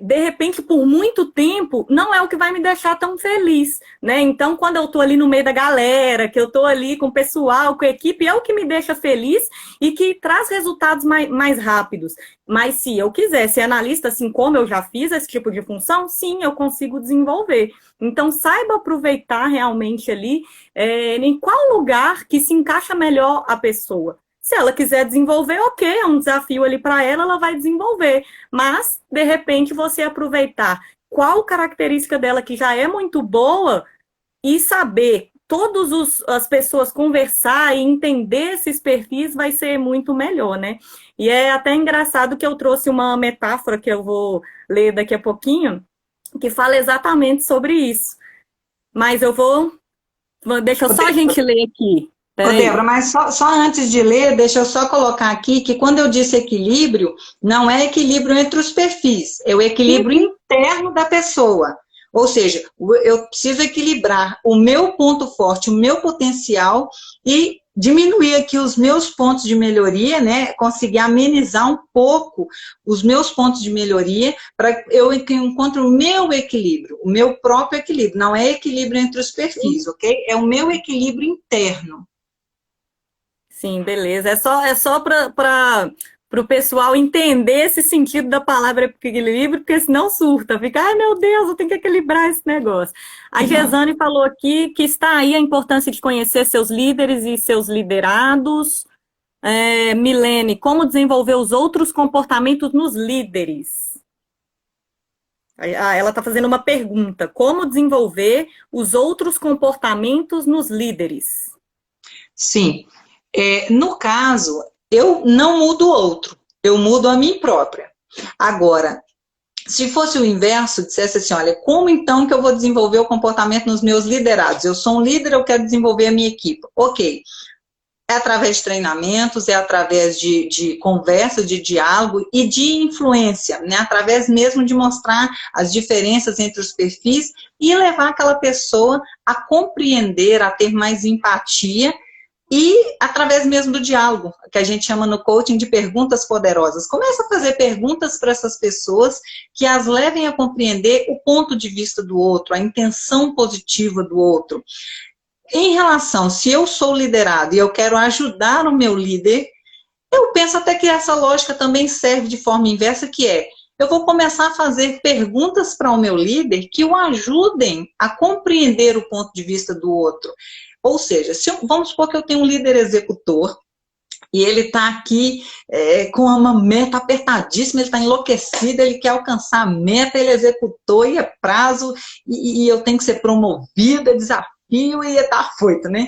de repente, por muito tempo, não é o que vai me deixar tão feliz, né? Então, quando eu tô ali no meio da galera, que eu tô ali com o pessoal, com a equipe, é o que me deixa feliz e que traz resultados mais rápidos. Mas se eu quiser ser analista, assim como eu já fiz esse tipo de função, sim, eu consigo desenvolver. Então, saiba aproveitar realmente ali em qual lugar que se encaixa melhor a pessoa. Se ela quiser desenvolver, ok, é um desafio ali para ela, ela vai desenvolver. Mas, de repente, você aproveitar qual característica dela que já é muito boa e saber todas as pessoas conversar e entender esses perfis vai ser muito melhor, né? E é até engraçado que eu trouxe uma metáfora que eu vou ler daqui a pouquinho, que fala exatamente sobre isso. Mas deixa só a gente ler aqui. Ô, Débora, Peraí. mas só antes de ler, deixa eu só colocar aqui que quando eu disse equilíbrio, não é equilíbrio entre os perfis, é o Sim, equilíbrio sim. interno da pessoa. Ou seja, eu preciso equilibrar o meu ponto forte, o meu potencial e diminuir aqui os meus pontos de melhoria, né? Conseguir amenizar um pouco os meus pontos de melhoria para eu encontrar o meu equilíbrio, o meu próprio equilíbrio. Não é equilíbrio entre os perfis, ok? É o meu equilíbrio interno. Sim, beleza. É só para o pessoal entender esse sentido da palavra equilíbrio, porque senão surta. Fica, ai meu Deus, eu tenho que equilibrar esse negócio. A Gesane falou aqui que está aí a importância de conhecer seus líderes e seus liderados. Milene, como desenvolver os outros comportamentos nos líderes? Ela está fazendo uma pergunta. Como desenvolver os outros comportamentos nos líderes? Sim. No caso, eu não mudo o outro, eu mudo a mim própria. Agora, se fosse o inverso, dissesse assim, olha, como então que eu vou desenvolver o comportamento nos meus liderados? Eu sou um líder, eu quero desenvolver a minha equipe. Ok, é através de treinamentos, é através de conversa, de diálogo e de influência, né? Através mesmo de mostrar as diferenças entre os perfis e levar aquela pessoa a compreender, a ter mais empatia e através mesmo do diálogo, que a gente chama no coaching de perguntas poderosas. Começa a fazer perguntas para essas pessoas que as levem a compreender o ponto de vista do outro, a intenção positiva do outro. Em relação, se eu sou liderado e eu quero ajudar o meu líder, eu penso até que essa lógica também serve de forma inversa, que é, eu vou começar a fazer perguntas para o meu líder que o ajudem a compreender o ponto de vista do outro. Ou seja, vamos supor que eu tenho um líder executor e ele está aqui com uma meta apertadíssima, ele está enlouquecido, ele quer alcançar a meta, ele executou e é prazo, e eu tenho que ser promovido, é desafio e está afoito, né?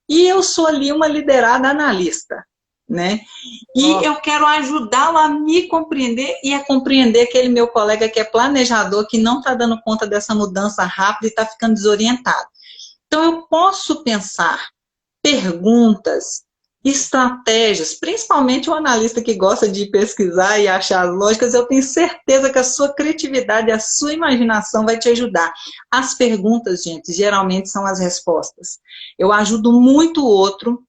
E eu sou ali uma liderada analista, né? E eu quero ajudá-lo a me compreender e a compreender aquele meu colega que é planejador, que não está dando conta dessa mudança rápida e está ficando desorientado. Então, eu posso pensar perguntas, estratégias, principalmente o analista que gosta de pesquisar e achar as lógicas, eu tenho certeza que a sua criatividade, a sua imaginação vai te ajudar. As perguntas, gente, geralmente são as respostas. Eu ajudo muito o outro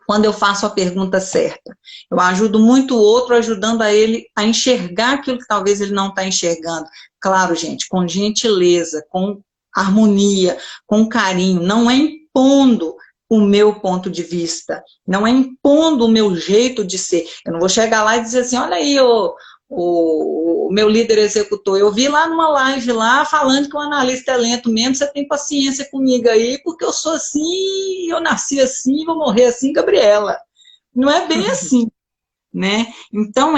quando eu faço a pergunta certa. Eu ajudo muito o outro ajudando a ele a enxergar aquilo que talvez ele não está enxergando. Claro, gente, com gentileza, com harmonia, com carinho, não é impondo o meu ponto de vista, não é impondo o meu jeito de ser. Eu não vou chegar lá e dizer assim, olha aí, o meu líder executor, eu vi lá numa live lá falando que o analista é lento mesmo, você tem paciência comigo aí, porque eu sou assim, eu nasci assim, vou morrer assim, Gabriela. Não é bem assim, né? Então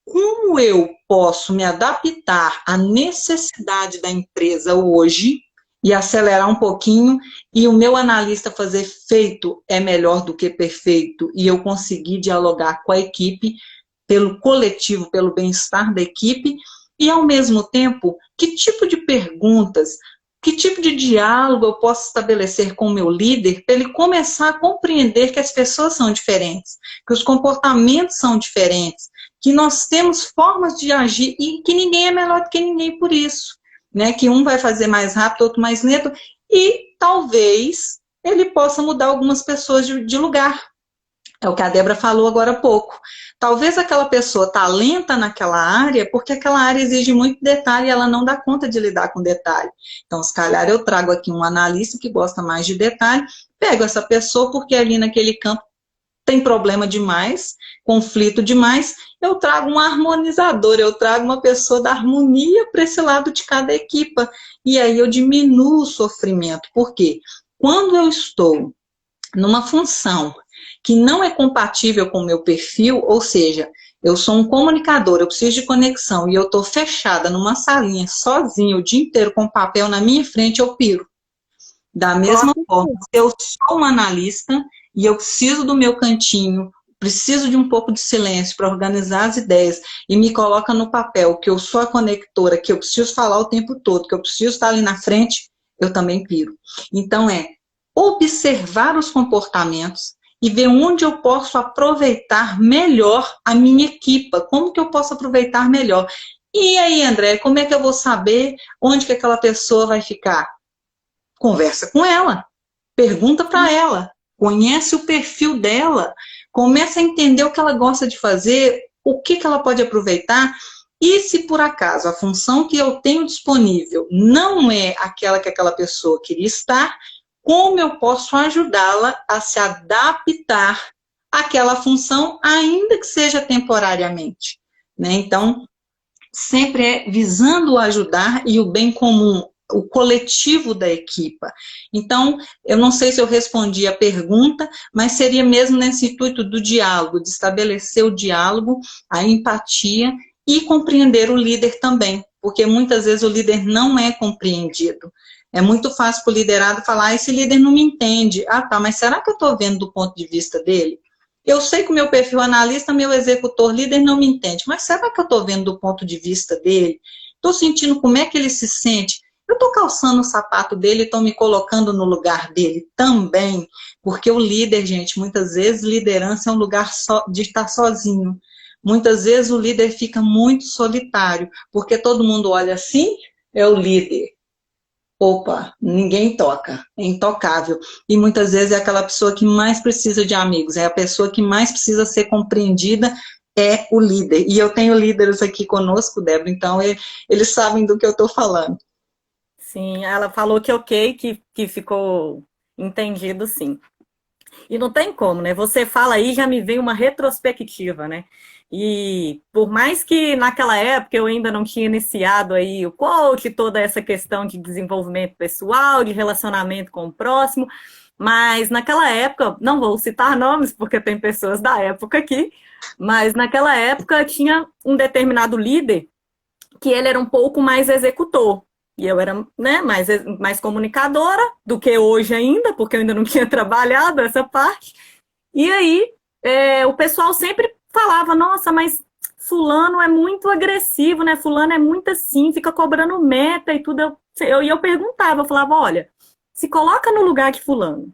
como eu posso me adaptar à necessidade da empresa hoje e acelerar um pouquinho, e o meu analista fazer feito é melhor do que perfeito, e eu conseguir dialogar com a equipe, pelo coletivo, pelo bem-estar da equipe, e ao mesmo tempo, que tipo de perguntas, que tipo de diálogo eu posso estabelecer com o meu líder para ele começar a compreender que as pessoas são diferentes, que os comportamentos são diferentes, que nós temos formas de agir e que ninguém é melhor do que ninguém por isso, né? Que um vai fazer mais rápido, outro mais lento, e talvez ele possa mudar algumas pessoas de lugar. É o que a Débora falou agora há pouco. Talvez aquela pessoa está lenta naquela área porque aquela área exige muito detalhe e ela não dá conta de lidar com detalhe. Então, se calhar eu trago aqui um analista que gosta mais de detalhe, pego essa pessoa porque ali naquele campo tem problema demais, conflito demais, eu trago um harmonizador, eu trago uma pessoa da harmonia para esse lado de cada equipa. E aí eu diminuo o sofrimento. Por quê? Quando eu estou numa função que não é compatível com o meu perfil, ou seja, eu sou um comunicador, eu preciso de conexão e eu estou fechada numa salinha sozinha o dia inteiro com papel na minha frente, eu piro. Da mesma forma, se eu sou um analista e eu preciso do meu cantinho, preciso de um pouco de silêncio para organizar as ideias e me coloca no papel que eu sou a conectora, que eu preciso falar o tempo todo, que eu preciso estar ali na frente, eu também piro. Então observar os comportamentos e ver onde eu posso aproveitar melhor a minha equipa, como que eu posso aproveitar melhor. E aí, André, como é que eu vou saber onde que aquela pessoa vai ficar? Conversa com ela, pergunta para ela, conhece o perfil dela, começa a entender o que ela gosta de fazer, o que ela pode aproveitar, e se por acaso a função que eu tenho disponível não é aquela que aquela pessoa queria estar, como eu posso ajudá-la a se adaptar àquela função, ainda que seja temporariamente, né? Então, sempre é visando ajudar e o bem comum, o coletivo da equipa. Então, eu não sei se eu respondi a pergunta, mas seria mesmo nesse intuito do diálogo, de estabelecer o diálogo, a empatia e compreender o líder também, porque muitas vezes o líder não é compreendido. É muito fácil para o liderado falar, esse líder não me entende. Ah, tá, mas será que eu estou vendo do ponto de vista dele? Eu sei que o meu perfil analista, meu executor líder não me entende, mas será que eu estou vendo do ponto de vista dele? Estou sentindo como é que ele se sente? Eu estou calçando o sapato dele e estou me colocando no lugar dele também, porque o líder, gente, muitas vezes liderança é um lugar de estar sozinho. Muitas vezes o líder fica muito solitário, porque todo mundo olha assim, é o líder. Opa, ninguém toca, é intocável. E muitas vezes é aquela pessoa que mais precisa de amigos, é a pessoa que mais precisa ser compreendida, é o líder. E eu tenho líderes aqui conosco, Débora, então eles sabem do que eu estou falando. Sim, ela falou que ok, que ficou entendido, sim. E não tem como, né? Você fala aí, já me vem uma retrospectiva, né? E por mais que naquela época eu ainda não tinha iniciado aí o coach, toda essa questão de desenvolvimento pessoal, de relacionamento com o próximo, mas naquela época, não vou citar nomes porque tem pessoas da época aqui, mas naquela época tinha um determinado líder que ele era um pouco mais executor. E eu era, né, mais comunicadora do que hoje ainda, porque eu ainda não tinha trabalhado essa parte. E aí, o pessoal sempre falava, nossa, mas fulano é muito agressivo, né? Fulano é muito assim, fica cobrando meta e tudo. Eu perguntava, eu falava, olha, se coloca no lugar de fulano.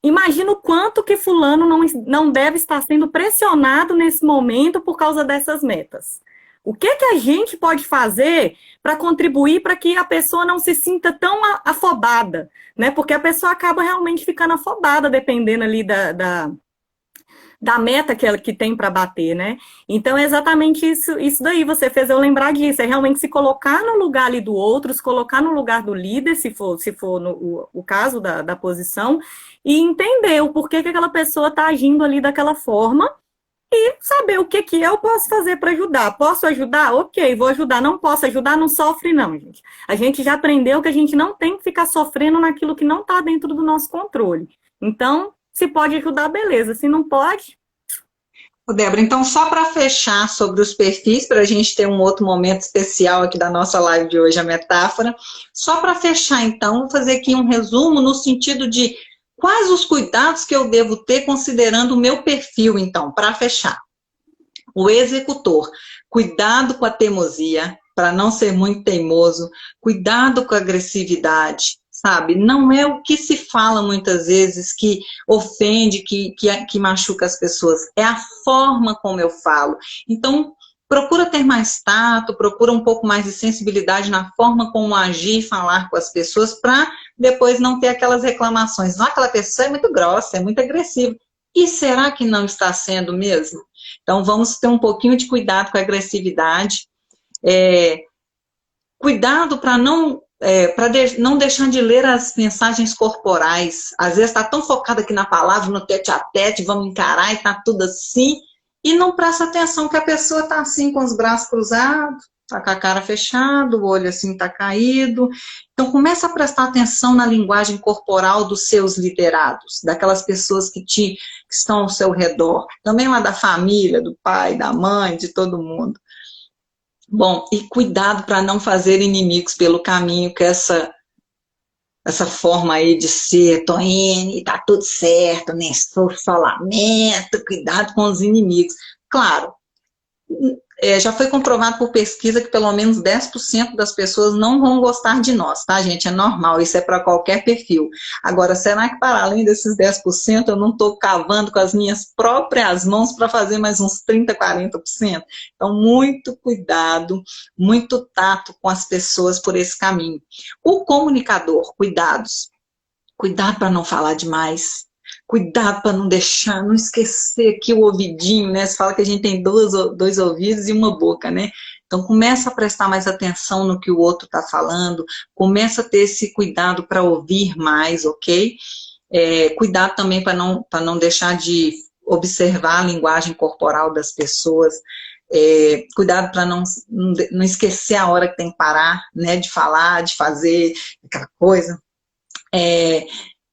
Imagina o quanto que fulano não deve estar sendo pressionado nesse momento por causa dessas metas. O que a gente pode fazer para contribuir para que a pessoa não se sinta tão afobada, né? Porque a pessoa acaba realmente ficando afobada, dependendo ali da meta que ela que tem para bater, né? Então é exatamente isso daí, você fez eu lembrar disso, é realmente se colocar no lugar ali do outro, se colocar no lugar do líder, se for o caso da posição, e entender o porquê que aquela pessoa está agindo ali daquela forma, e saber o que eu posso fazer para ajudar. Posso ajudar? Ok, vou ajudar. Não posso ajudar? Não sofre, não, gente. A gente já aprendeu que a gente não tem que ficar sofrendo naquilo que não está dentro do nosso controle. Então, se pode ajudar, beleza. Se não pode... Débora, então só para fechar sobre os perfis, para a gente ter um outro momento especial aqui da nossa live de hoje, a metáfora, só para fechar então, vou fazer aqui um resumo no sentido de quais os cuidados que eu devo ter considerando o meu perfil, então, para fechar. O executor, cuidado com a teimosia, para não ser muito teimoso, cuidado com a agressividade, sabe? Não é o que se fala muitas vezes que ofende, que machuca as pessoas, é a forma como eu falo. Então, procura ter mais tato, procura um pouco mais de sensibilidade na forma como agir e falar com as pessoas para depois não ter aquelas reclamações. Não, aquela pessoa é muito grossa, é muito agressiva. E será que não está sendo mesmo? Então, vamos ter um pouquinho de cuidado com a agressividade, é, cuidado para não deixar de ler as mensagens corporais. Às vezes está tão focado aqui na palavra, no tete a tete, vamos encarar e está tudo assim, e não presta atenção que a pessoa está assim com os braços cruzados, está com a cara fechada, o olho assim está caído. Então começa a prestar atenção na linguagem corporal dos seus liderados, daquelas pessoas que estão ao seu redor, também lá da família, do pai, da mãe, de todo mundo. Bom, e cuidado para não fazer inimigos pelo caminho, que essa forma aí de ser, tô indo e tá tudo certo, nem sou falamento, cuidado com os inimigos. Claro, já foi comprovado por pesquisa que pelo menos 10% das pessoas não vão gostar de nós, tá, gente? É normal, isso é para qualquer perfil. Agora, será que para além desses 10% eu não estou cavando com as minhas próprias mãos para fazer mais uns 30%, 40%? Então, muito cuidado, muito tato com as pessoas por esse caminho. O comunicador, cuidados. Cuidado para não falar demais. Cuidado para não deixar, não esquecer aqui o ouvidinho, né? Você fala que a gente tem dois ouvidos e uma boca, né? Então, começa a prestar mais atenção no que o outro está falando, começa a ter esse cuidado para ouvir mais, ok? Cuidado também para não deixar de observar a linguagem corporal das pessoas, cuidado para não esquecer a hora que tem que parar, né? De falar, de fazer aquela coisa.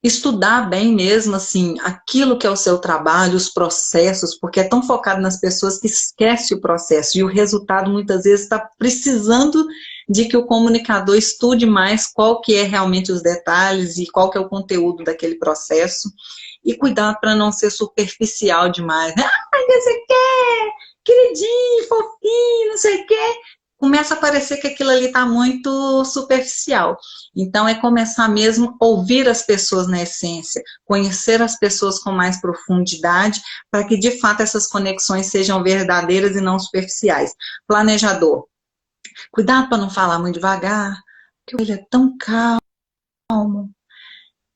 Estudar bem mesmo, assim, aquilo que é o seu trabalho, os processos, porque é tão focado nas pessoas que esquece o processo, e o resultado muitas vezes está precisando de que o comunicador estude mais qual que é realmente os detalhes e qual que é o conteúdo daquele processo, e cuidado para não ser superficial demais, né? Ah, que você quer? Queridinho, fofinho, não sei o quê. Começa a parecer que aquilo ali está muito superficial. Então, é começar mesmo a ouvir as pessoas na essência, conhecer as pessoas com mais profundidade, para que, de fato, essas conexões sejam verdadeiras e não superficiais. Planejador, cuidado para não falar muito devagar, porque ele é tão calmo,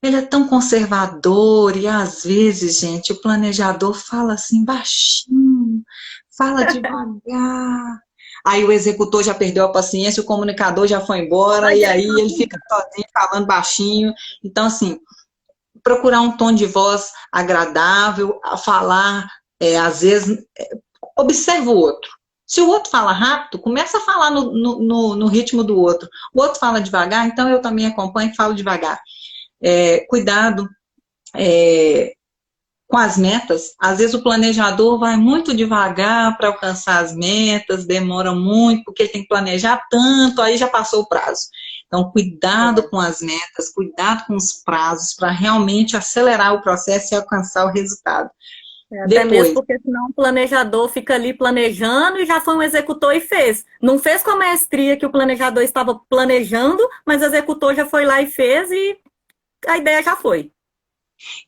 ele é tão conservador, e às vezes, gente, o planejador fala assim baixinho, fala devagar. Aí o executor já perdeu a paciência, o comunicador já foi embora, e aí ele fica sozinho, falando baixinho. Então, assim, procurar um tom de voz agradável, a falar, às vezes, observa o outro. Se o outro fala rápido, começa a falar no ritmo do outro. O outro fala devagar, então eu também acompanho e falo devagar. Cuidado com as metas. Às vezes o planejador vai muito devagar para alcançar as metas, demora muito, porque ele tem que planejar tanto, aí já passou o prazo. Então, cuidado com as metas, cuidado com os prazos, para realmente acelerar o processo e alcançar o resultado. Até mesmo porque senão o planejador fica ali planejando e já foi um executor e fez. Não fez com a maestria que o planejador estava planejando, mas o executor já foi lá e fez e a ideia já foi.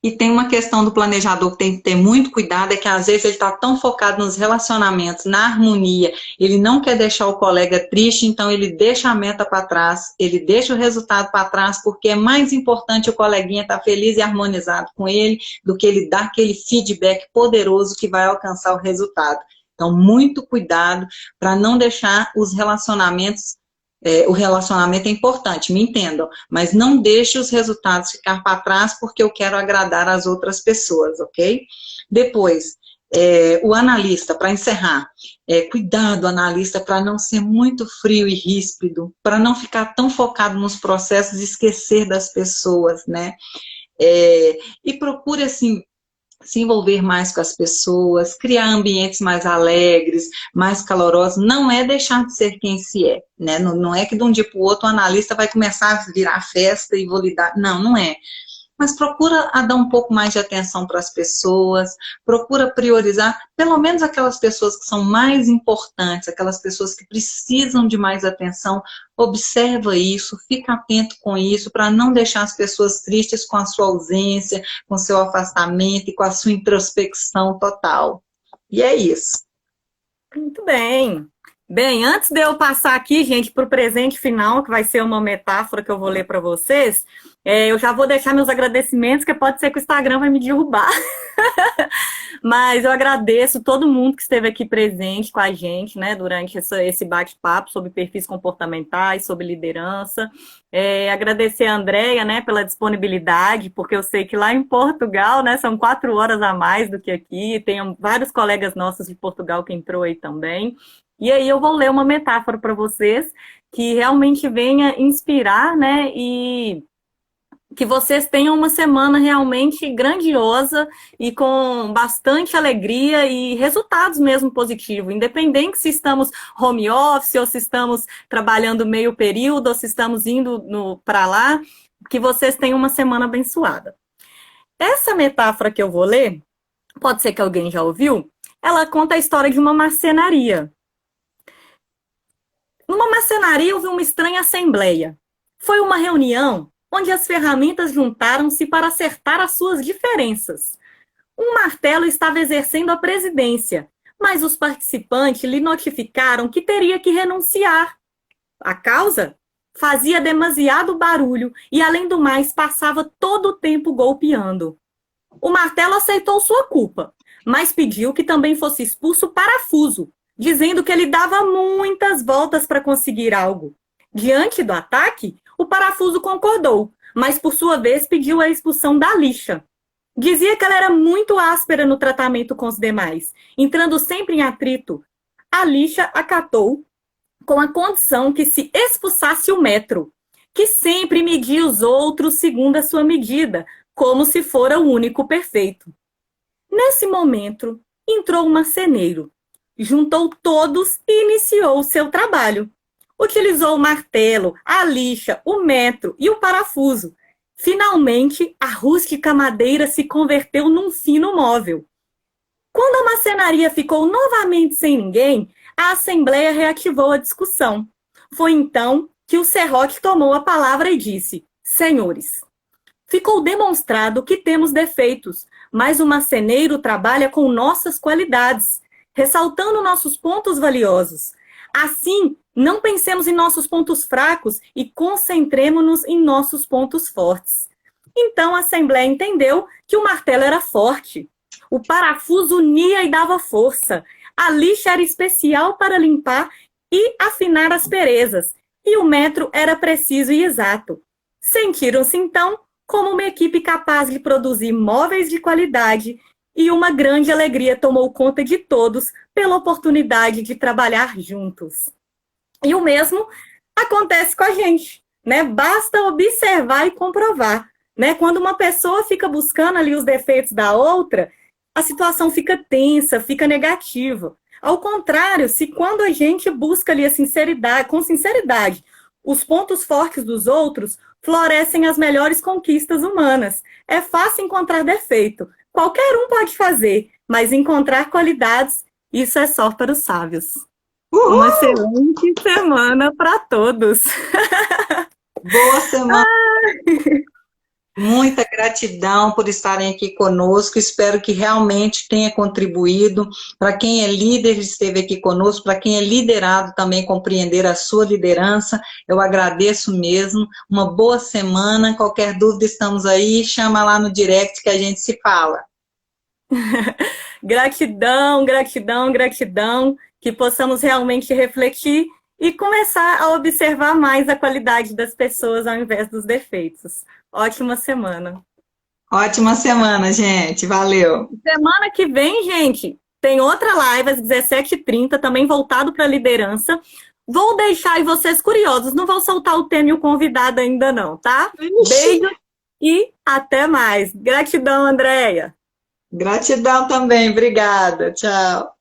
E tem uma questão do planejador que tem que ter muito cuidado, é que às vezes ele está tão focado nos relacionamentos, na harmonia, ele não quer deixar o colega triste, então ele deixa a meta para trás, ele deixa o resultado para trás, porque é mais importante o coleguinha estar feliz e harmonizado com ele, do que ele dar aquele feedback poderoso que vai alcançar o resultado. Então, muito cuidado para não deixar os relacionamentos. O relacionamento é importante, me entendam, mas não deixe os resultados ficar para trás porque eu quero agradar as outras pessoas, ok? Depois, o analista, para encerrar, cuidado, analista, para não ser muito frio e ríspido, para não ficar tão focado nos processos e esquecer das pessoas, né? E procure, assim, se envolver mais com as pessoas, criar ambientes mais alegres, mais calorosos, não é deixar de ser quem se é, né? Não é que de um dia para o outro o analista vai começar a virar festa e vou lidar, não é. Mas procura dar um pouco mais de atenção para as pessoas, procura priorizar pelo menos aquelas pessoas que são mais importantes, aquelas pessoas que precisam de mais atenção, observa isso, fica atento com isso, para não deixar as pessoas tristes com a sua ausência, com o seu afastamento e com a sua introspecção total. E é isso. Muito bem. Bem, antes de eu passar aqui, gente, para o presente final, que vai ser uma metáfora que eu vou ler para vocês, Eu já vou deixar meus agradecimentos, que pode ser que o Instagram vai me derrubar. Mas eu agradeço todo mundo que esteve aqui presente com a gente, né, durante esse bate-papo sobre perfis comportamentais, sobre liderança. Agradecer a Andréia, né, pela disponibilidade, porque eu sei que lá em Portugal, né, são 4 horas a mais do que aqui. Tem vários colegas nossos de Portugal que entrou aí também. E aí eu vou ler uma metáfora para vocês que realmente venha inspirar, né, e que vocês tenham uma semana realmente grandiosa e com bastante alegria e resultados mesmo positivos, independente se estamos home office ou se estamos trabalhando meio período ou se estamos indo para lá, que vocês tenham uma semana abençoada. Essa metáfora que eu vou ler, pode ser que alguém já ouviu, ela conta a história de uma marcenaria. Numa marcenaria houve uma estranha assembleia. Foi uma reunião onde as ferramentas juntaram-se para acertar as suas diferenças. Um martelo estava exercendo a presidência, mas os participantes lhe notificaram que teria que renunciar. A causa? Fazia demasiado barulho e, além do mais, passava todo o tempo golpeando. O martelo aceitou sua culpa, mas pediu que também fosse expulso o parafuso, dizendo que ele dava muitas voltas para conseguir algo. Diante do ataque, o parafuso concordou, mas por sua vez pediu a expulsão da lixa. Dizia que ela era muito áspera no tratamento com os demais, entrando sempre em atrito. A lixa acatou com a condição que se expulsasse o metro, que sempre media os outros segundo a sua medida, como se fora o único perfeito. Nesse momento, entrou um marceneiro, juntou todos e iniciou o seu trabalho. Utilizou o martelo, a lixa, o metro e o parafuso. Finalmente, a rústica madeira se converteu num fino móvel. Quando a marcenaria ficou novamente sem ninguém, a assembleia reativou a discussão. Foi então que o serrote tomou a palavra e disse: Senhores, ficou demonstrado que temos defeitos, mas o marceneiro trabalha com nossas qualidades, ressaltando nossos pontos valiosos. Assim, não pensemos em nossos pontos fracos e concentremos-nos em nossos pontos fortes. Então a Assembleia entendeu que o martelo era forte, o parafuso unia e dava força, a lixa era especial para limpar e afinar asperezas, e o metro era preciso e exato. Sentiram-se então como uma equipe capaz de produzir móveis de qualidade, e uma grande alegria tomou conta de todos pela oportunidade de trabalhar juntos. E o mesmo acontece com a gente, né? Basta observar e comprovar, né? Quando uma pessoa fica buscando ali os defeitos da outra, a situação fica tensa, fica negativa. Ao contrário, se quando a gente busca ali a sinceridade, com sinceridade, os pontos fortes dos outros, florescem as melhores conquistas humanas. É fácil encontrar defeito. Qualquer um pode fazer, mas encontrar qualidades, isso é só para os sábios. Uhul! Uma excelente semana para todos. Boa semana. Muita gratidão por estarem aqui conosco. Espero que realmente tenha contribuído. Para quem é líder, esteve aqui conosco. Para quem é liderado, também compreender a sua liderança. Eu agradeço mesmo. Uma boa semana. Qualquer dúvida, estamos aí. Chama lá no direct que a gente se fala. Gratidão, gratidão, gratidão. Que possamos realmente refletir e começar a observar mais a qualidade das pessoas ao invés dos defeitos. Ótima semana. Ótima semana, gente. Valeu. Semana que vem, gente, tem outra live às 17h30, também voltado para liderança. Vou deixar aí vocês curiosos. Não vou soltar o tema e o convidado ainda não, tá? Beijo e até mais. Gratidão, Andréia. Gratidão também. Obrigada. Tchau.